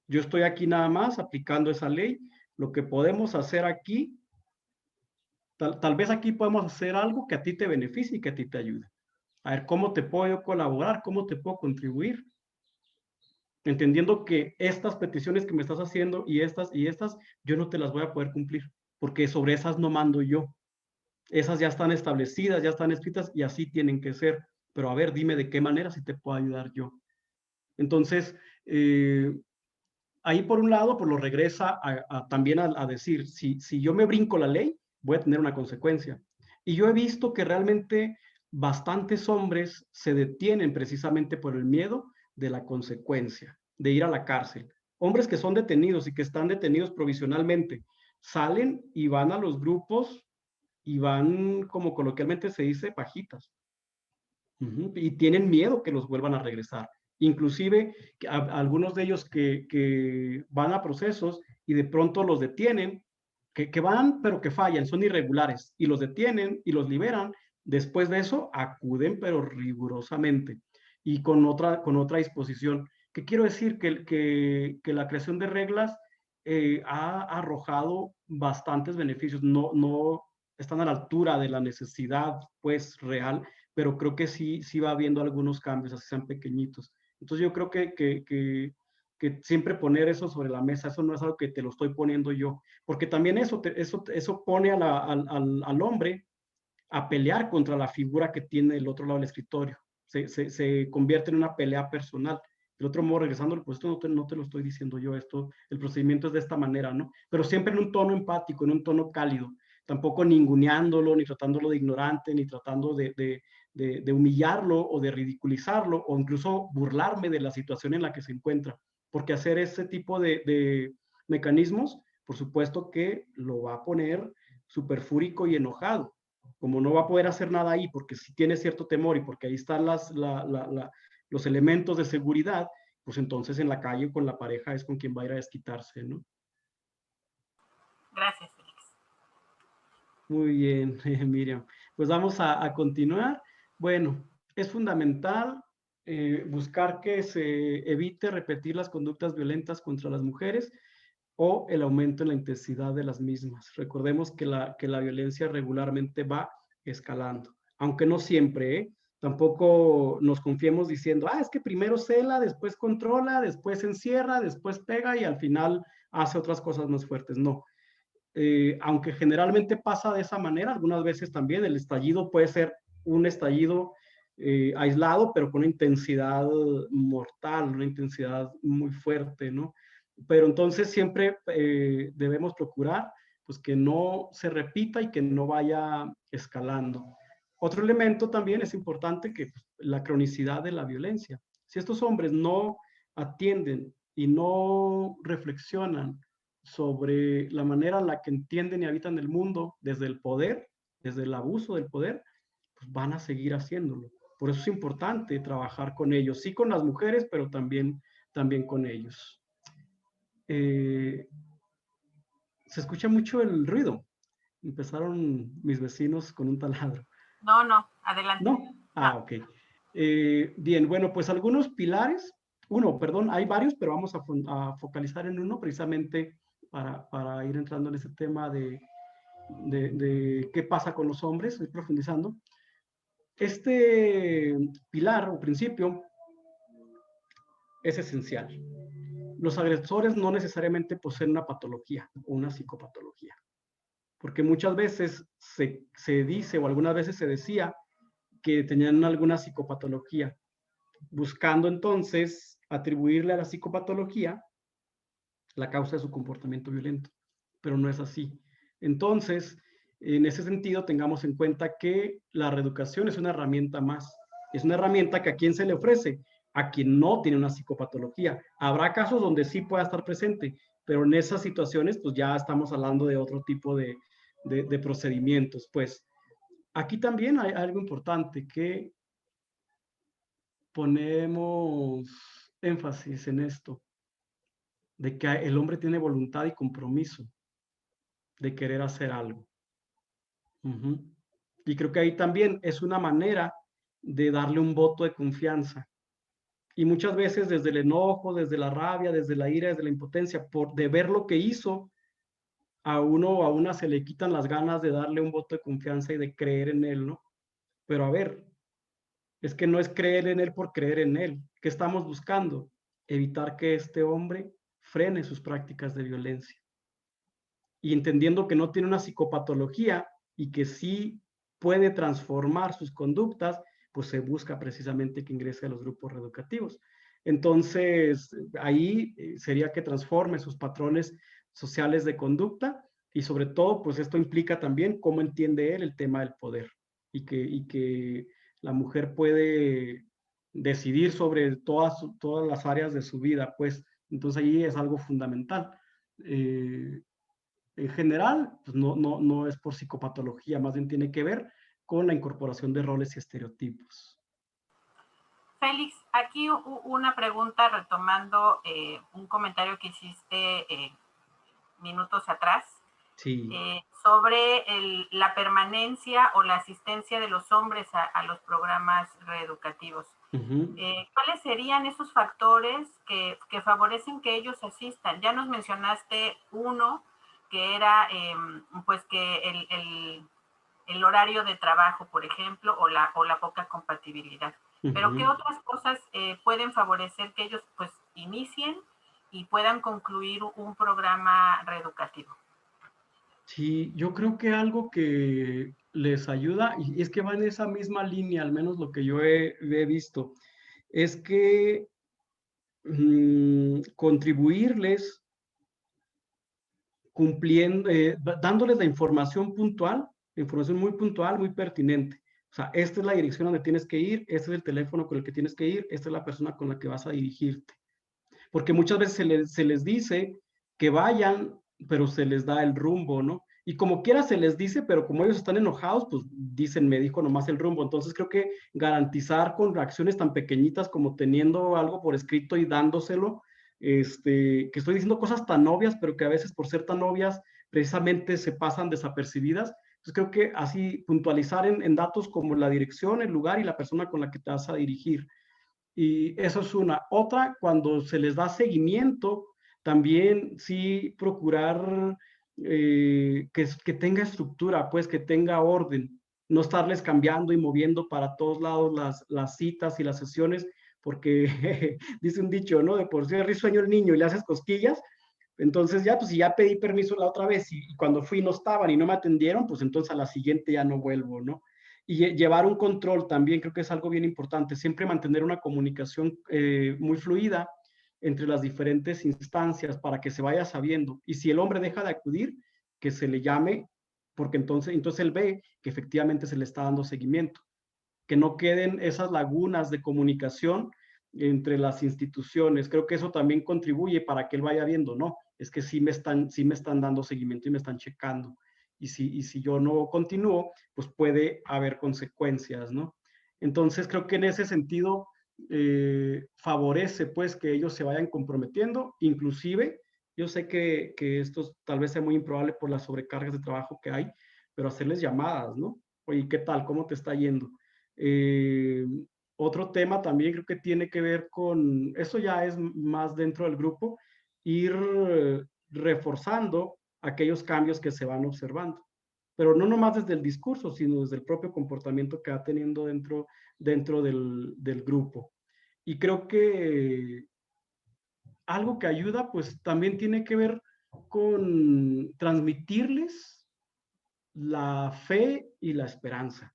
Yo estoy aquí nada más aplicando esa ley. Lo que podemos hacer aquí, tal vez aquí podemos hacer algo que a ti te beneficie y que a ti te ayude. A ver, ¿cómo te puedo colaborar? ¿Cómo te puedo contribuir? Entendiendo que estas peticiones que me estás haciendo y estas, yo no te las voy a poder cumplir, porque sobre esas no mando yo. Esas ya están establecidas, ya están escritas y así tienen que ser. Pero a ver, dime de qué manera si te puedo ayudar yo. Entonces, ahí por un lado, pues lo regresa también a decir, si yo me brinco la ley, voy a tener una consecuencia. Y yo he visto que realmente bastantes hombres se detienen precisamente por el miedo de la consecuencia, de ir a la cárcel. Hombres que son detenidos y que están detenidos provisionalmente, salen y van a los grupos y van, como coloquialmente se dice, pajitas. Y tienen miedo que los vuelvan a regresar. Inclusive algunos de ellos que van a procesos y de pronto los detienen, que van pero que fallan, son irregulares, y los detienen y los liberan. Después de eso acuden pero rigurosamente y con otra disposición. ¿Qué quiero decir? Que la creación de reglas ha arrojado bastantes beneficios. No están a la altura de la necesidad pues real, pero creo que sí va habiendo algunos cambios, así sean pequeñitos. Entonces yo creo que siempre poner eso sobre la mesa, eso no es algo que te lo estoy poniendo yo, porque también eso pone al hombre a pelear contra la figura que tiene el otro lado del escritorio. Se convierte en una pelea personal. El otro modo, regresando, pues esto no te lo estoy diciendo yo, el procedimiento es de esta manera, ¿no? Pero siempre en un tono empático, en un tono cálido, tampoco ninguneándolo, ni tratándolo de ignorante, ni tratando de humillarlo o de ridiculizarlo, o incluso burlarme de la situación en la que se encuentra, porque hacer ese tipo de mecanismos, por supuesto que lo va a poner súper fúrico y enojado. Como no va a poder hacer nada ahí, porque si tiene cierto temor y porque ahí están los elementos de seguridad, pues entonces en la calle con la pareja es con quien va a ir a desquitarse, ¿no? Gracias, Félix. Muy bien, Miriam. Pues vamos a continuar. Bueno, es fundamental buscar que se evite repetir las conductas violentas contra las mujeres o el aumento en la intensidad de las mismas. Recordemos que la violencia regularmente va escalando, aunque no siempre, ¿eh? Tampoco nos confiemos diciendo, es que primero cela, después controla, después encierra, después pega y al final hace otras cosas más fuertes. No, aunque generalmente pasa de esa manera, algunas veces también el estallido puede ser un estallido aislado, pero con una intensidad mortal, una intensidad muy fuerte, ¿no? Pero entonces siempre debemos procurar pues que no se repita y que no vaya escalando. Otro elemento también es importante que la cronicidad de la violencia. Si estos hombres no atienden y no reflexionan sobre la manera en la que entienden y habitan el mundo desde el poder, desde el abuso del poder, pues van a seguir haciéndolo. Por eso es importante trabajar con ellos, sí con las mujeres, pero también con ellos. Se escucha mucho el ruido. Empezaron mis vecinos con un taladro. No, no, adelante. ¿No? Ah, ok. Bien, bueno, pues algunos pilares, perdón, hay varios, pero vamos a focalizar en uno precisamente para ir entrando en ese tema de qué pasa con los hombres, ir profundizando. Este pilar o principio es esencial. Los agresores no necesariamente poseen una patología o una psicopatología, porque muchas veces se dice o algunas veces se decía que tenían alguna psicopatología, buscando entonces atribuirle a la psicopatología la causa de su comportamiento violento, pero no es así. Entonces, en ese sentido, tengamos en cuenta que la reeducación es una herramienta más. Es una herramienta que a quien se le ofrece, a quien no tiene una psicopatología. Habrá casos donde sí pueda estar presente, pero en esas situaciones, pues ya estamos hablando de otro tipo de procedimientos. Pues aquí también hay algo importante que ponemos énfasis en esto, de que el hombre tiene voluntad y compromiso de querer hacer algo. Y creo que ahí también es una manera de darle un voto de confianza. Y muchas veces desde el enojo, desde la rabia, desde la ira, desde la impotencia, de ver lo que hizo, a uno o a una se le quitan las ganas de darle un voto de confianza y de creer en él, ¿no? Pero a ver, es que no es creer en él por creer en él. ¿Qué estamos buscando? Evitar que este hombre frene sus prácticas de violencia. Y entendiendo que no tiene una psicopatología y que sí puede transformar sus conductas, pues se busca precisamente que ingrese a los grupos reeducativos. Entonces, ahí sería que transforme sus patrones sociales de conducta y sobre todo, pues esto implica también cómo entiende él el tema del poder y que la mujer puede decidir sobre todas las áreas de su vida, pues entonces ahí es algo fundamental. En general, pues no es por psicopatología, más bien tiene que ver con la incorporación de roles y estereotipos. Félix, aquí una pregunta retomando un comentario que hiciste minutos atrás Sí. sobre la permanencia o la asistencia de los hombres a los programas reeducativos. ¿Cuáles serían esos factores que favorecen que ellos asistan? Ya nos mencionaste uno, que era pues que el horario de trabajo, por ejemplo, o la poca compatibilidad. Pero ¿qué otras cosas pueden favorecer que ellos pues inicien y puedan concluir un programa reeducativo? Sí, yo creo que algo que les ayuda, y es que va en esa misma línea, al menos lo que yo he visto, es que contribuirles cumpliendo, dándoles la información puntual, información muy puntual, muy pertinente. O sea, esta es la dirección donde tienes que ir, este es el teléfono con el que tienes que ir, esta es la persona con la que vas a dirigirte. Porque muchas veces se les dice que vayan, pero se les da el rumbo, ¿no? Y como quiera se les dice, pero como ellos están enojados, pues dicen, me dijo nomás el rumbo. Entonces creo que garantizar con acciones tan pequeñitas como teniendo algo por escrito y dándoselo, que estoy diciendo cosas tan obvias, pero que a veces por ser tan obvias precisamente se pasan desapercibidas. Entonces creo que así puntualizar en datos como la dirección, el lugar y la persona con la que te vas a dirigir. Y eso es una. Otra, cuando se les da seguimiento, también sí procurar que tenga estructura, pues que tenga orden, no estarles cambiando y moviendo para todos lados las citas y las sesiones, porque dice un dicho, ¿no? De por sí risueño el niño y le haces cosquillas, entonces ya, pues si ya pedí permiso la otra vez y cuando fui no estaban y no me atendieron, pues entonces a la siguiente ya no vuelvo, ¿no? Y llevar un control también creo que es algo bien importante, siempre mantener una comunicación muy fluida entre las diferentes instancias para que se vaya sabiendo. Y si el hombre deja de acudir, que se le llame, porque entonces él ve que efectivamente se le está dando seguimiento. Que no queden esas lagunas de comunicación entre las instituciones. Creo que eso también contribuye para que él vaya viendo, no, es que sí me están dando seguimiento y me están checando. Y si yo no continúo, pues puede haber consecuencias, ¿no? Entonces creo que en ese sentido favorece pues que ellos se vayan comprometiendo, inclusive yo sé que esto tal vez sea muy improbable por las sobrecargas de trabajo que hay, pero hacerles llamadas, ¿no? Oye, ¿qué tal? ¿Cómo te está yendo? Eh, Otro tema también creo que tiene que ver con, eso ya es más dentro del grupo, ir reforzando aquellos cambios que se van observando. Pero no nomás desde el discurso, sino desde el propio comportamiento que va teniendo dentro del grupo. Y creo que algo que ayuda, pues también tiene que ver con transmitirles la fe y la esperanza,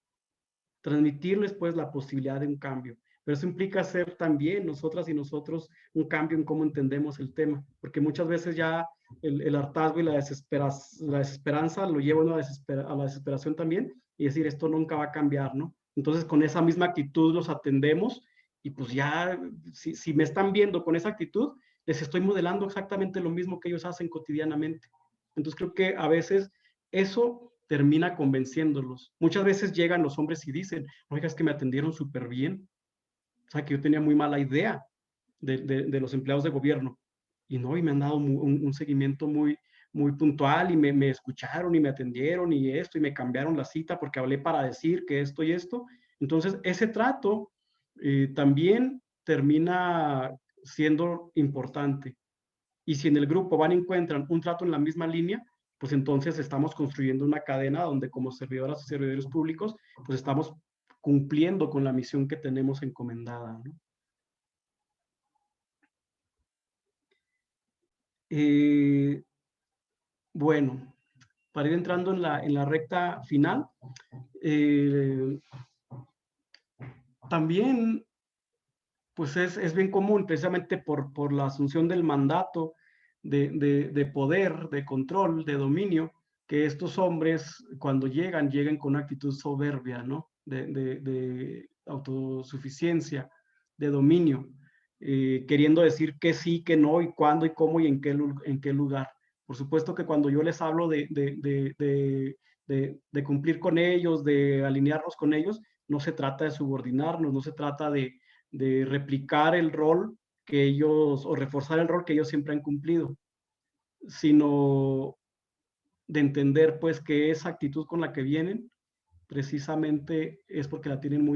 transmitirles pues la posibilidad de un cambio. Pero eso implica hacer también nosotras y nosotros un cambio en cómo entendemos el tema, porque muchas veces ya el hartazgo y la desesperanza lo lleva a la desesperación también y decir esto nunca va a cambiar, ¿no? Entonces con esa misma actitud los atendemos y pues ya si me están viendo con esa actitud, les estoy modelando exactamente lo mismo que ellos hacen cotidianamente. Entonces creo que a veces eso termina convenciéndolos. Muchas veces llegan los hombres y dicen, oiga, es que me atendieron súper bien. O sea, que yo tenía muy mala idea de los empleados de gobierno. Y no, y me han dado un seguimiento muy puntual y me escucharon y me atendieron y esto, y me cambiaron la cita porque hablé para decir que esto y esto. Entonces, ese trato también termina siendo importante. Y si en el grupo van y encuentran un trato en la misma línea, pues entonces estamos construyendo una cadena donde como servidoras y servidores públicos, pues estamos cumpliendo con la misión que tenemos encomendada, ¿no? Eh, bueno, para ir entrando en la recta final, eh, también pues es bien común, precisamente por la asunción del mandato de poder, de control, de dominio, que estos hombres cuando lleguen con una actitud soberbia, ¿no? De autosuficiencia, de dominio, queriendo decir que sí, que no, y cuándo, y cómo, y en qué lugar. Por supuesto que cuando yo les hablo de cumplir con ellos, de alinearnos con ellos, no se trata de subordinarnos, no se trata de replicar el rol que ellos, o reforzar el rol que ellos siempre han cumplido, sino de entender pues que esa actitud con la que vienen precisamente es porque la tienen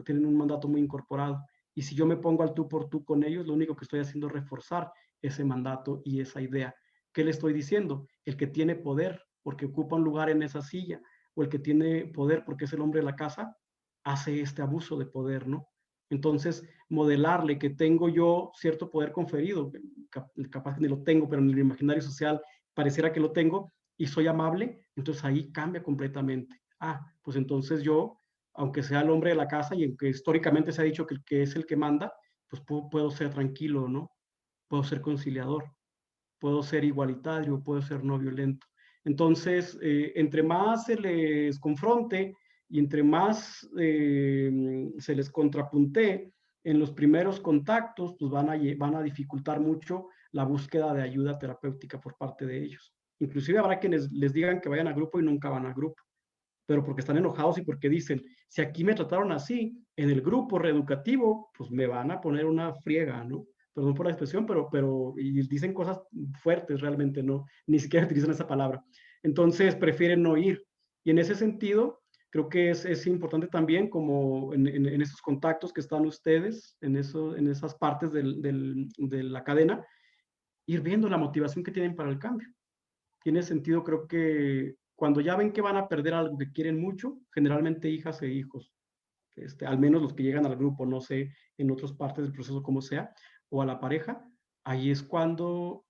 tienen un mandato muy incorporado. Y si yo me pongo al tú por tú con ellos, lo único que estoy haciendo es reforzar ese mandato y esa idea. ¿Qué le estoy diciendo? El que tiene poder porque ocupa un lugar en esa silla, o el que tiene poder porque es el hombre de la casa, hace este abuso de poder, ¿no? Entonces, modelarle que tengo yo cierto poder conferido, capaz que ni lo tengo, pero en el imaginario social pareciera que lo tengo, y soy amable, entonces ahí cambia completamente. Ah, pues entonces yo, aunque sea el hombre de la casa y aunque históricamente se ha dicho que el que es el que manda, pues puedo ser tranquilo, ¿no? Puedo ser conciliador, puedo ser igualitario, puedo ser no violento. Entonces, entre más se les confronte y entre más se les contrapunte en los primeros contactos, pues van a dificultar mucho la búsqueda de ayuda terapéutica por parte de ellos. Inclusive habrá quienes les digan que vayan a grupo y nunca van a grupo, pero porque están enojados y porque dicen, si aquí me trataron así, en el grupo reeducativo, pues me van a poner una friega, ¿no? Perdón por la expresión, y dicen cosas fuertes realmente, ¿no? Ni siquiera utilizan esa palabra. Entonces prefieren no ir. Y en ese sentido, creo que es importante también, como en esos contactos que están ustedes, en esas partes de la cadena, ir viendo la motivación que tienen para el cambio. Tiene sentido, creo que cuando ya ven que van a perder algo que quieren mucho, generalmente hijas e hijos, al menos los que llegan al grupo, no sé, en otras partes del proceso como sea, o a la pareja, ahí es cuando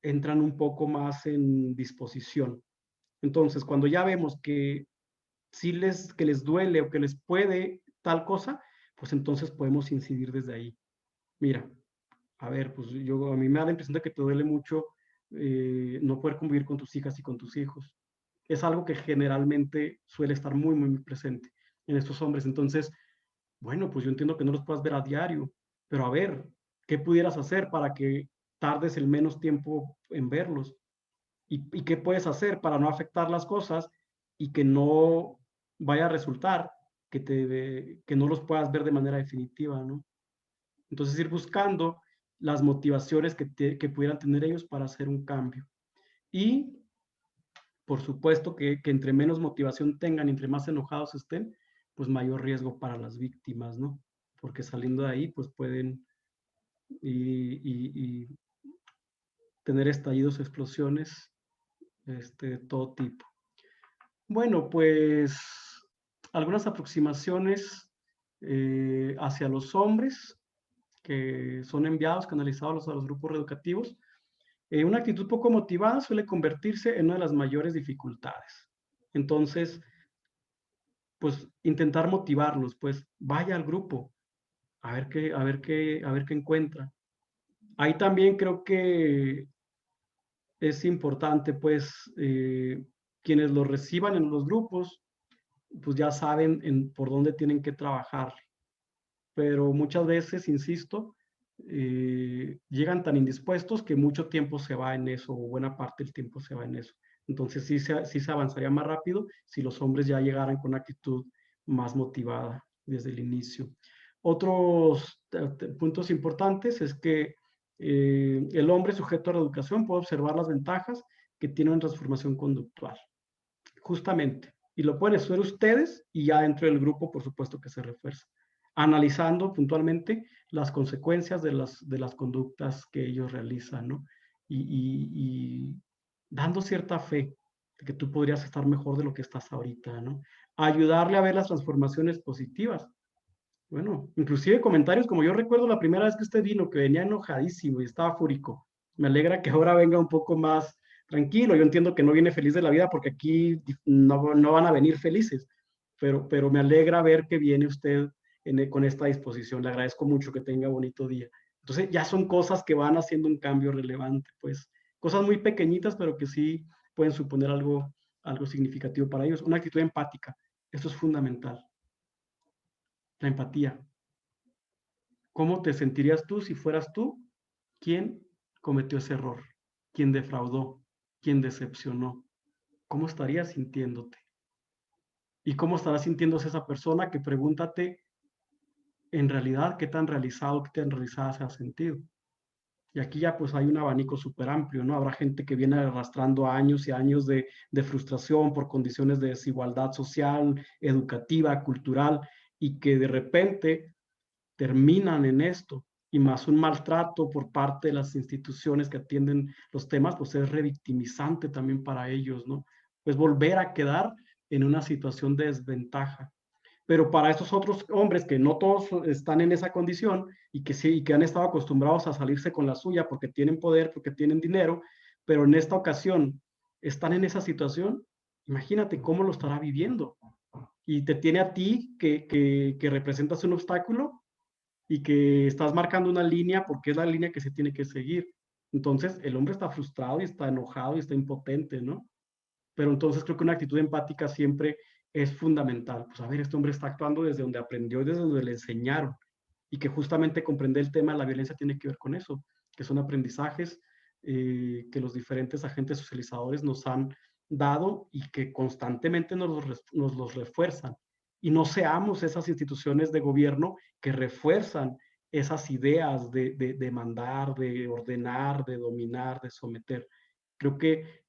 entran un poco más en disposición. Entonces, cuando ya vemos que que les duele o que les puede tal cosa, pues entonces podemos incidir desde ahí. Mira, a ver, pues a mí me da la impresión de que te duele mucho no poder convivir con tus hijas y con tus hijos. Es algo que generalmente suele estar muy presente en estos hombres. Entonces, Bueno, pues yo entiendo que no los puedas ver a diario, pero a ver, ¿qué pudieras hacer para que tardes el menos tiempo en verlos? ¿Y qué puedes hacer para no afectar las cosas y que no vaya a resultar que no los puedas ver de manera definitiva, ¿no? Entonces ir buscando las motivaciones que pudieran tener ellos para hacer un cambio. Y por supuesto que entre menos motivación tengan, entre más enojados estén, pues mayor riesgo para las víctimas, ¿no? Porque saliendo de ahí, pues pueden y tener estallidos, explosiones, de todo tipo. Bueno, pues algunas aproximaciones hacia los hombres que son enviados, canalizados a los grupos reeducativos. Una actitud poco motivada suele convertirse en una de las mayores dificultades. Entonces, pues intentar motivarlos, pues vaya al grupo, a ver qué encuentra. Ahí también creo que es importante, pues, quienes lo reciban en los grupos, pues ya saben por dónde tienen que trabajar. Pero muchas veces, insisto, llegan tan indispuestos que mucho tiempo se va en eso, o buena parte del tiempo se va en eso. Entonces sí se avanzaría más rápido si los hombres ya llegaran con una actitud más motivada desde el inicio. Otros puntos importantes es que el hombre sujeto a la educación puede observar las ventajas que tiene una transformación conductual, justamente. Y lo pueden hacer ustedes y ya dentro del grupo, por supuesto que se refuerza, analizando puntualmente las consecuencias de las conductas que ellos realizan, ¿no? Y dando cierta fe de que tú podrías estar mejor de lo que estás ahorita, ¿no? Ayudarle a ver las transformaciones positivas. Bueno, inclusive comentarios como yo recuerdo la primera vez que usted vino, que venía enojadísimo y estaba fúrico. Me alegra que ahora venga un poco más tranquilo. Yo entiendo que no viene feliz de la vida porque aquí no van a venir felices, pero me alegra ver que viene usted con esta disposición. Le agradezco mucho, que tenga bonito día. Entonces ya son cosas que van haciendo un cambio relevante, pues cosas muy pequeñitas, pero que sí pueden suponer algo significativo para ellos. Una actitud empática, esto es fundamental. La empatía. ¿Cómo te sentirías tú si fueras tú quien cometió ese error? ¿Quién defraudó? ¿Quién decepcionó? ¿Cómo estarías sintiéndote? ¿Y cómo estará sintiéndose esa persona? Que pregúntate en realidad qué tan realizado, qué tan realizada se ha sentido. Y aquí ya pues hay un abanico súper amplio, ¿no? Habrá gente que viene arrastrando años y años de frustración por condiciones de desigualdad social, educativa, cultural, y que de repente terminan en esto, y más un maltrato por parte de las instituciones que atienden los temas, pues es revictimizante también para ellos, ¿no? Pues volver a quedar en una situación de desventaja. Pero para estos otros hombres que no todos están en esa condición y que sí, y que han estado acostumbrados a salirse con la suya porque tienen poder, porque tienen dinero, pero en esta ocasión están en esa situación, imagínate cómo lo estará viviendo. Y te tiene a ti que representas un obstáculo y que estás marcando una línea porque es la línea que se tiene que seguir. Entonces, el hombre está frustrado y está enojado y está impotente, ¿no? Pero entonces creo que una actitud empática siempre es fundamental. Pues a ver, este hombre está actuando desde donde aprendió y desde donde le enseñaron. Y que justamente comprender el tema de la violencia tiene que ver con eso, que son aprendizajes que los diferentes agentes socializadores nos han dado y que constantemente nos los refuerzan. Y no seamos esas instituciones de gobierno que refuerzan esas ideas de mandar, de ordenar, de dominar, de someter. Creo que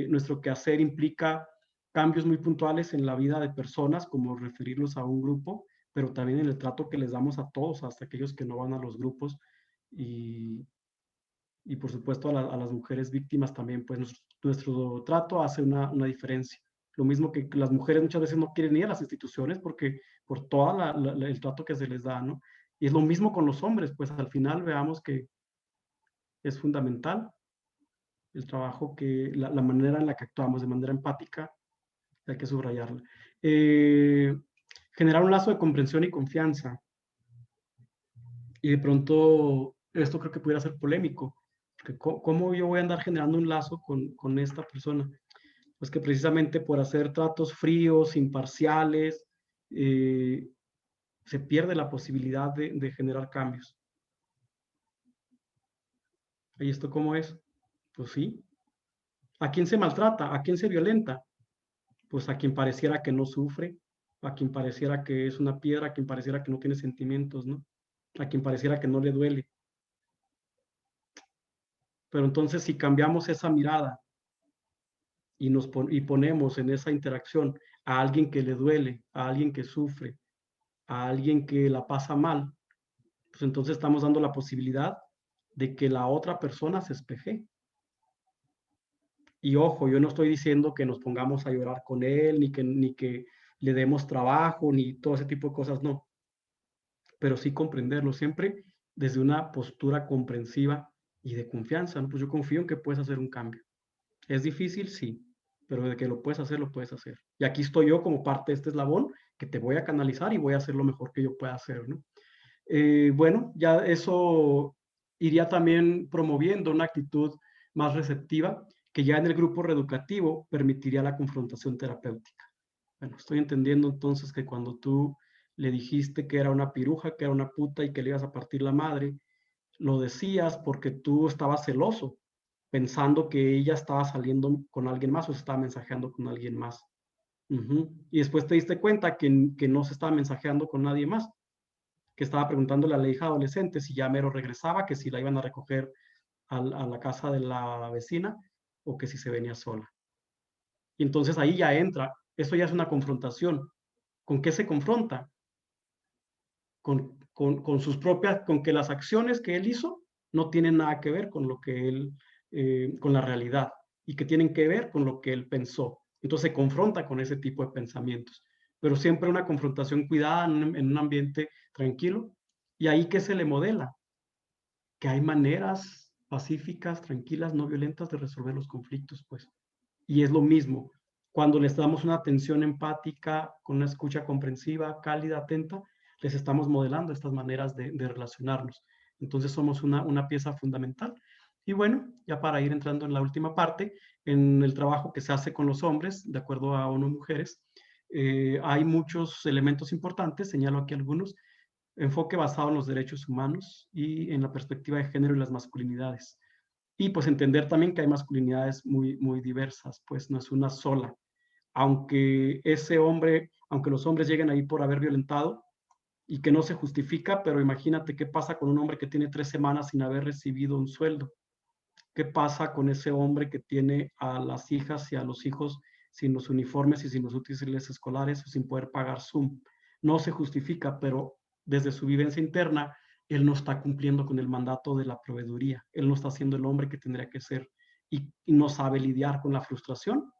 nuestro quehacer implica cambios muy puntuales en la vida de personas, como referirlos a un grupo, pero también en el trato que les damos a todos, hasta aquellos que no van a los grupos, y, y por supuesto a las mujeres víctimas también, pues nuestro trato hace una diferencia. Lo mismo que las mujeres muchas veces no quieren ir a las instituciones porque por todo el trato que se les da, ¿no? Y es lo mismo con los hombres, pues al final veamos que es fundamental el trabajo, la manera en la que actuamos de manera empática, hay que subrayarla. Eh, Generar un lazo de comprensión y confianza. Y de pronto, esto creo que pudiera ser polémico, porque ¿cómo yo voy a andar generando un lazo con esta persona? Pues que precisamente por hacer tratos fríos, imparciales, se pierde la posibilidad de generar cambios. ¿Y esto cómo es? Pues sí. ¿A quién se maltrata? ¿A quién se violenta? Pues a quien pareciera que no sufre, a quien pareciera que es una piedra, a quien pareciera que no tiene sentimientos, ¿no? A quien pareciera que no le duele. Pero entonces si cambiamos esa mirada y ponemos en esa interacción a alguien que le duele, a alguien que sufre, a alguien que la pasa mal, pues entonces estamos dando la posibilidad de que la otra persona se espeje. Y ojo, yo no estoy diciendo que nos pongamos a llorar con él, ni que le demos trabajo, ni todo ese tipo de cosas, no. Pero sí comprenderlo siempre desde una postura comprensiva y de confianza, ¿no? Pues yo confío en que puedes hacer un cambio. ¿Es difícil? Sí, pero de que lo puedes hacer, lo puedes hacer. Y aquí estoy yo como parte de este eslabón que te voy a canalizar y voy a hacer lo mejor que yo pueda hacer, ¿no? Bueno, ya eso iría también promoviendo una actitud más receptiva que ya en el grupo reeducativo permitiría la confrontación terapéutica. Bueno, estoy entendiendo entonces que cuando tú le dijiste que era una piruja, que era una puta y que le ibas a partir la madre, lo decías porque tú estabas celoso, pensando que ella estaba saliendo con alguien más o se estaba mensajeando con alguien más. Y después te diste cuenta que no se estaba mensajeando con nadie más, que estaba preguntándole a la hija adolescente si ya mero regresaba, que si la iban a recoger a la casa de la vecina o que si se venía sola. Y entonces ahí ya entra, eso ya es una confrontación. ¿Con qué se confronta? Con sus propias, con que las acciones que él hizo no tienen nada que ver con lo que él, con la realidad y que tienen que ver con lo que él pensó. Entonces se confronta con ese tipo de pensamientos, pero siempre una confrontación cuidada en un ambiente tranquilo. Y ahí que se le modela, que hay maneras pacíficas, tranquilas, no violentas de resolver los conflictos, pues. Y es lo mismo, cuando les damos una atención empática, con una escucha comprensiva, cálida, atenta, les estamos modelando estas maneras de relacionarnos. Entonces somos una pieza fundamental. Y bueno, ya para ir entrando en la última parte, en el trabajo que se hace con los hombres, de acuerdo a ONU Mujeres, hay muchos elementos importantes, señalo aquí algunos: enfoque basado en los derechos humanos y en la perspectiva de género y las masculinidades. Y pues entender también que hay masculinidades muy, muy diversas, pues no es una sola. Aunque ese hombre, aunque los hombres lleguen ahí por haber violentado y que no se justifica, pero imagínate qué pasa con un hombre que tiene 3 semanas sin haber recibido un sueldo. ¿Qué pasa con ese hombre que tiene a las hijas y a los hijos sin los uniformes y sin los útiles escolares o sin poder pagar Zoom? No se justifica, pero desde su vivencia interna, él no está cumpliendo con el mandato de la proveeduría. Él no está siendo el hombre que tendría que ser y no sabe lidiar con la frustración.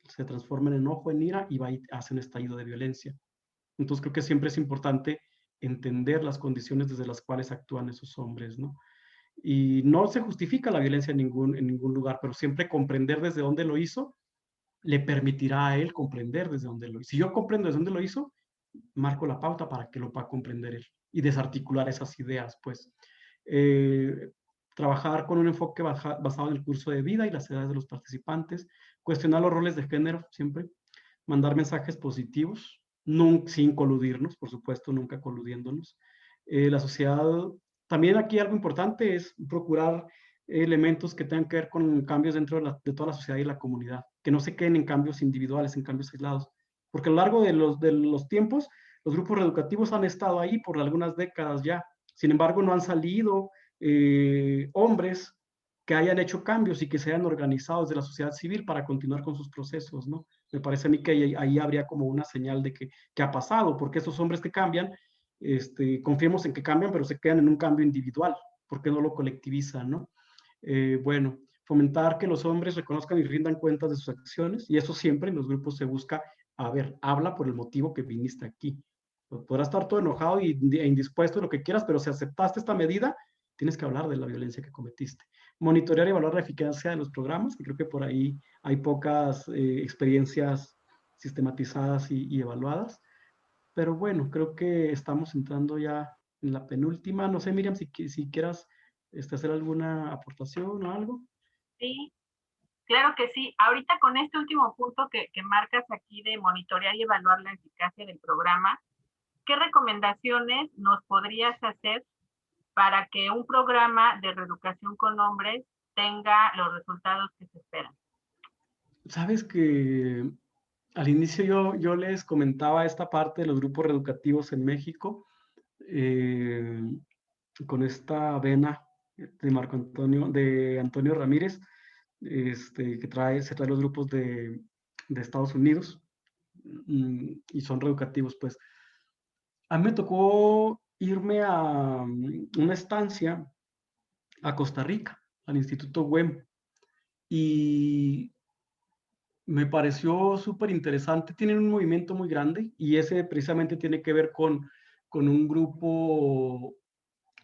Se transforma en enojo, en ira y va y hace un estallido de violencia. Entonces creo que siempre es importante entender las condiciones desde las cuales actúan esos hombres, ¿no? Y no se justifica la violencia en ningún lugar, pero siempre comprender desde dónde lo hizo le permitirá a él comprender desde dónde lo hizo. Si yo comprendo desde dónde lo hizo, marco la pauta para que lo pueda comprender él y desarticular esas ideas, pues. Eh, Trabajar con un enfoque basado en el curso de vida y las edades de los participantes, cuestionar los roles de género siempre, mandar mensajes positivos, sin coludirnos, por supuesto, nunca coludiéndonos. La sociedad, también aquí algo importante es procurar elementos que tengan que ver con cambios dentro de toda la sociedad y la comunidad, que no se queden en cambios individuales, en cambios aislados, porque a lo largo de los tiempos, los grupos reeducativos han estado ahí por algunas décadas ya. Sin embargo, no han salido hombres que hayan hecho cambios y que se hayan organizado desde la sociedad civil para continuar con sus procesos, ¿no? Me parece a mí que ahí habría como una señal de que ha pasado, porque esos hombres que cambian, confiemos en que cambian, pero se quedan en un cambio individual, porque no lo colectivizan, ¿no? Bueno, fomentar que los hombres reconozcan y rindan cuentas de sus acciones, y eso siempre en los grupos se busca, a ver, habla por el motivo que viniste aquí. Podrás estar todo enojado e indispuesto, lo que quieras, pero si aceptaste esta medida, tienes que hablar de la violencia que cometiste. Monitorear y evaluar la eficacia de los programas, que creo que por ahí hay pocas experiencias sistematizadas y evaluadas. Pero bueno, creo que estamos entrando ya en la penúltima. No sé, Miriam, si quieras hacer alguna aportación o algo. Sí, claro que sí. Ahorita con este último punto que marcas aquí de monitorear y evaluar la eficacia del programa, ¿qué recomendaciones nos podrías hacer para que un programa de reeducación con hombres tenga los resultados que se esperan? Sabes que al inicio yo les comentaba esta parte de los grupos reeducativos en México, eh, con esta vena de Antonio Ramírez, que se trae los grupos de Estados Unidos, y son reeducativos, pues. A mí me tocó irme a una estancia a Costa Rica, al Instituto WEM, y me pareció súper interesante. Tienen un movimiento muy grande y ese precisamente tiene que ver con un grupo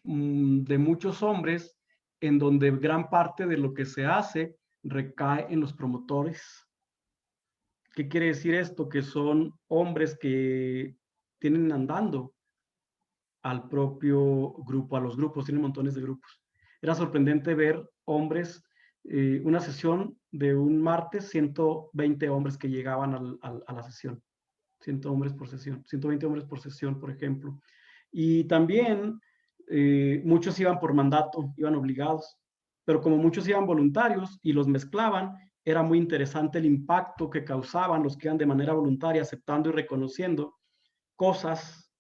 de muchos hombres en donde gran parte de lo que se hace recae en los promotores. ¿Qué quiere decir esto? Que son hombres que tienen andando al propio grupo, a los grupos, tienen montones de grupos. Era sorprendente ver hombres, una sesión de un martes, 120 hombres que llegaban a la sesión, 100 hombres por sesión, 120 hombres por sesión, por ejemplo. Y también muchos iban por mandato, iban obligados, pero como muchos iban voluntarios y los mezclaban, era muy interesante el impacto que causaban los que iban de manera voluntaria, aceptando y reconociendo cosas,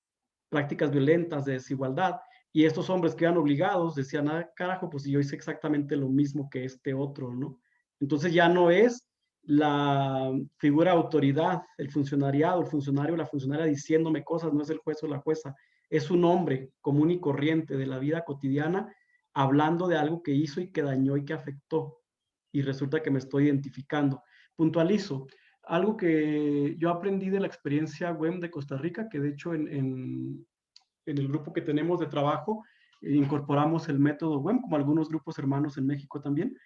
prácticas violentas de desigualdad, y estos hombres que eran obligados decían, ah, carajo, pues yo hice exactamente lo mismo que este otro, ¿no? Entonces ya no es la figura de autoridad, el funcionariado, el funcionario o la funcionaria diciéndome cosas, no es el juez o la jueza, es un hombre común y corriente de la vida cotidiana hablando de algo que hizo y que dañó y que afectó. Y resulta que me estoy identificando. Puntualizo, algo que yo aprendí de la experiencia WEM de Costa Rica, que de hecho en el grupo que tenemos de trabajo incorporamos el método WEM, como algunos grupos hermanos en México también.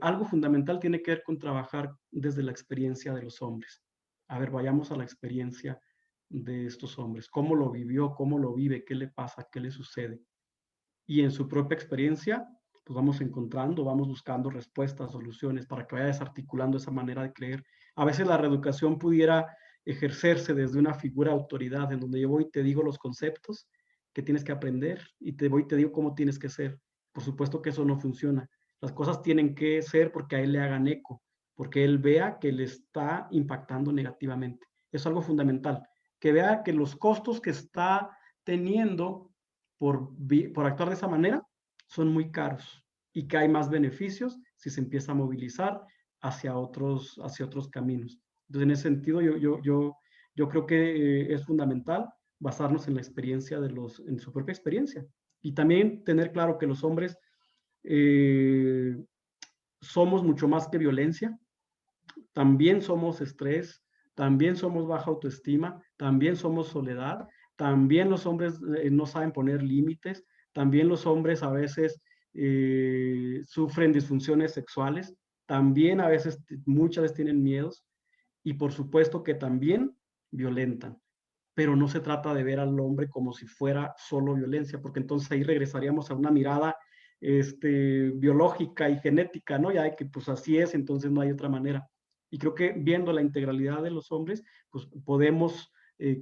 Algo fundamental tiene que ver con trabajar desde la experiencia de los hombres. A ver, vayamos a la experiencia de estos hombres. ¿Cómo lo vivió? ¿Cómo lo vive? ¿Qué le pasa? ¿Qué le sucede? Y en su propia experiencia, pues vamos encontrando, vamos buscando respuestas, soluciones para que vaya desarticulando esa manera de creer. A veces la reeducación pudiera ejercerse desde una figura de autoridad, en donde yo voy y te digo los conceptos que tienes que aprender y te voy y te digo cómo tienes que ser. Por supuesto que eso no funciona. Las cosas tienen que ser porque a él le hagan eco, porque él vea que le está impactando negativamente. Es algo fundamental, que vea que los costos que está teniendo por actuar de esa manera son muy caros y que hay más beneficios si se empieza a movilizar hacia otros caminos. Entonces, en ese sentido, yo creo que es fundamental basarnos en la experiencia en su propia experiencia. Y también tener claro que los hombres eh, somos mucho más que violencia, también somos estrés, también somos baja autoestima, también somos soledad, también los hombres no saben poner límites, también los hombres a veces sufren disfunciones sexuales, también a veces, muchas veces tienen miedos y por supuesto que también violentan. Pero no se trata de ver al hombre como si fuera solo violencia, porque entonces ahí regresaríamos a una mirada biológica y genética, ¿no? Ya de que pues así es, entonces no hay otra manera. Y creo que viendo la integralidad de los hombres, pues podemos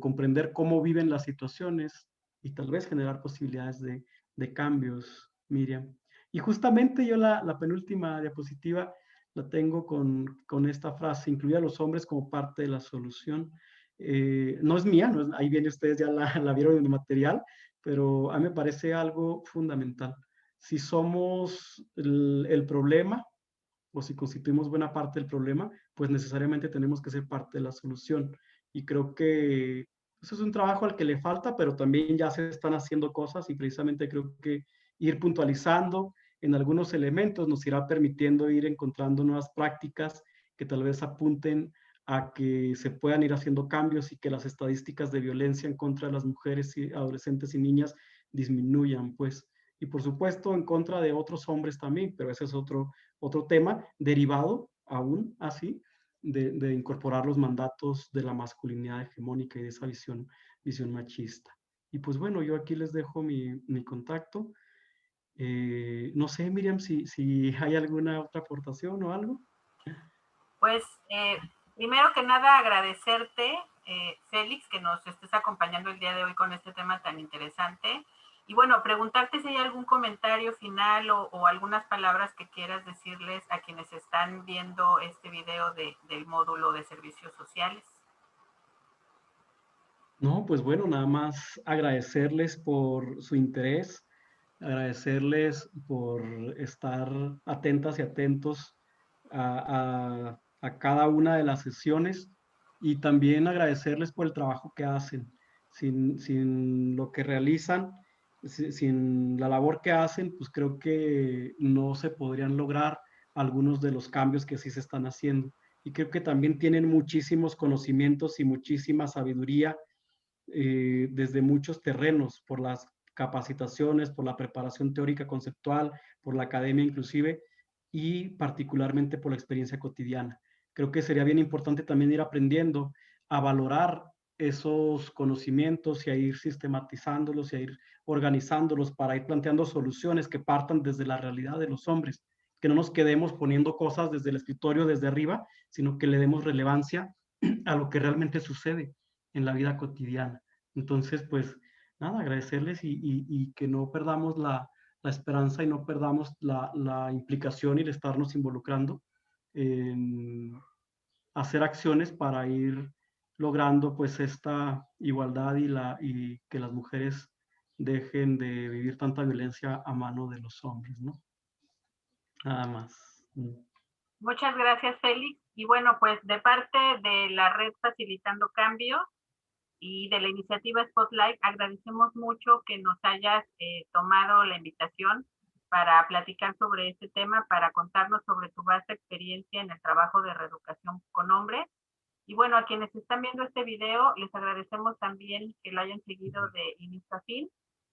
comprender cómo viven las situaciones y tal vez generar posibilidades de cambios, Miriam. Y justamente yo la penúltima diapositiva la tengo con esta frase, incluir a los hombres como parte de la solución. No es mía, no es, ahí viene ustedes ya la vieron en el material, pero a mí me parece algo fundamental. Si somos el problema o si constituimos buena parte del problema, pues necesariamente tenemos que ser parte de la solución. Y creo que eso es un trabajo al que le falta, pero también ya se están haciendo cosas y precisamente creo que ir puntualizando en algunos elementos nos irá permitiendo ir encontrando nuevas prácticas que tal vez apunten a que se puedan ir haciendo cambios y que las estadísticas de violencia en contra de las mujeres y adolescentes y niñas disminuyan, pues. Y por supuesto en contra de otros hombres también, pero ese es otro tema derivado aún así de incorporar los mandatos de la masculinidad hegemónica y de esa visión machista. Y pues bueno, yo aquí les dejo mi contacto. No sé, Miriam, si hay alguna otra aportación o algo. Pues primero que nada agradecerte Félix, que nos estés acompañando el día de hoy con este tema tan interesante. Y bueno, preguntarte si hay algún comentario final o algunas palabras que quieras decirles a quienes están viendo este video del módulo de servicios sociales. No, pues bueno, nada más agradecerles por su interés, agradecerles por estar atentas y atentos a cada una de las sesiones y también agradecerles por el trabajo que hacen. Sin lo que realizan, sin la labor que hacen, pues creo que no se podrían lograr algunos de los cambios que sí se están haciendo. Y creo que también tienen muchísimos conocimientos y muchísima sabiduría desde muchos terrenos, por las capacitaciones, por la preparación teórica conceptual, por la academia inclusive, y particularmente por la experiencia cotidiana. Creo que sería bien importante también ir aprendiendo a valorar esos conocimientos y a ir sistematizándolos y a ir organizándolos para ir planteando soluciones que partan desde la realidad de los hombres, que no nos quedemos poniendo cosas desde el escritorio, desde arriba, sino que le demos relevancia a lo que realmente sucede en la vida cotidiana. Entonces, pues nada, agradecerles y que no perdamos la esperanza y no perdamos la implicación y el estarnos involucrando en hacer acciones para ir logrando pues esta igualdad y que las mujeres dejen de vivir tanta violencia a mano de los hombres, ¿no? Nada más. Muchas gracias, Félix. Y bueno, pues de parte de la red Facilitando Cambio y de la iniciativa Spotlight, agradecemos mucho que nos hayas tomado la invitación para platicar sobre este tema, para contarnos sobre tu vasta experiencia en el trabajo de reeducación con hombres. Y bueno, a quienes están viendo este video, les agradecemos también que lo hayan seguido de inicio a fin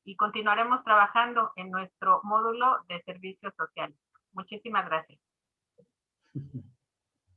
y continuaremos trabajando en nuestro módulo de servicios sociales. Muchísimas gracias.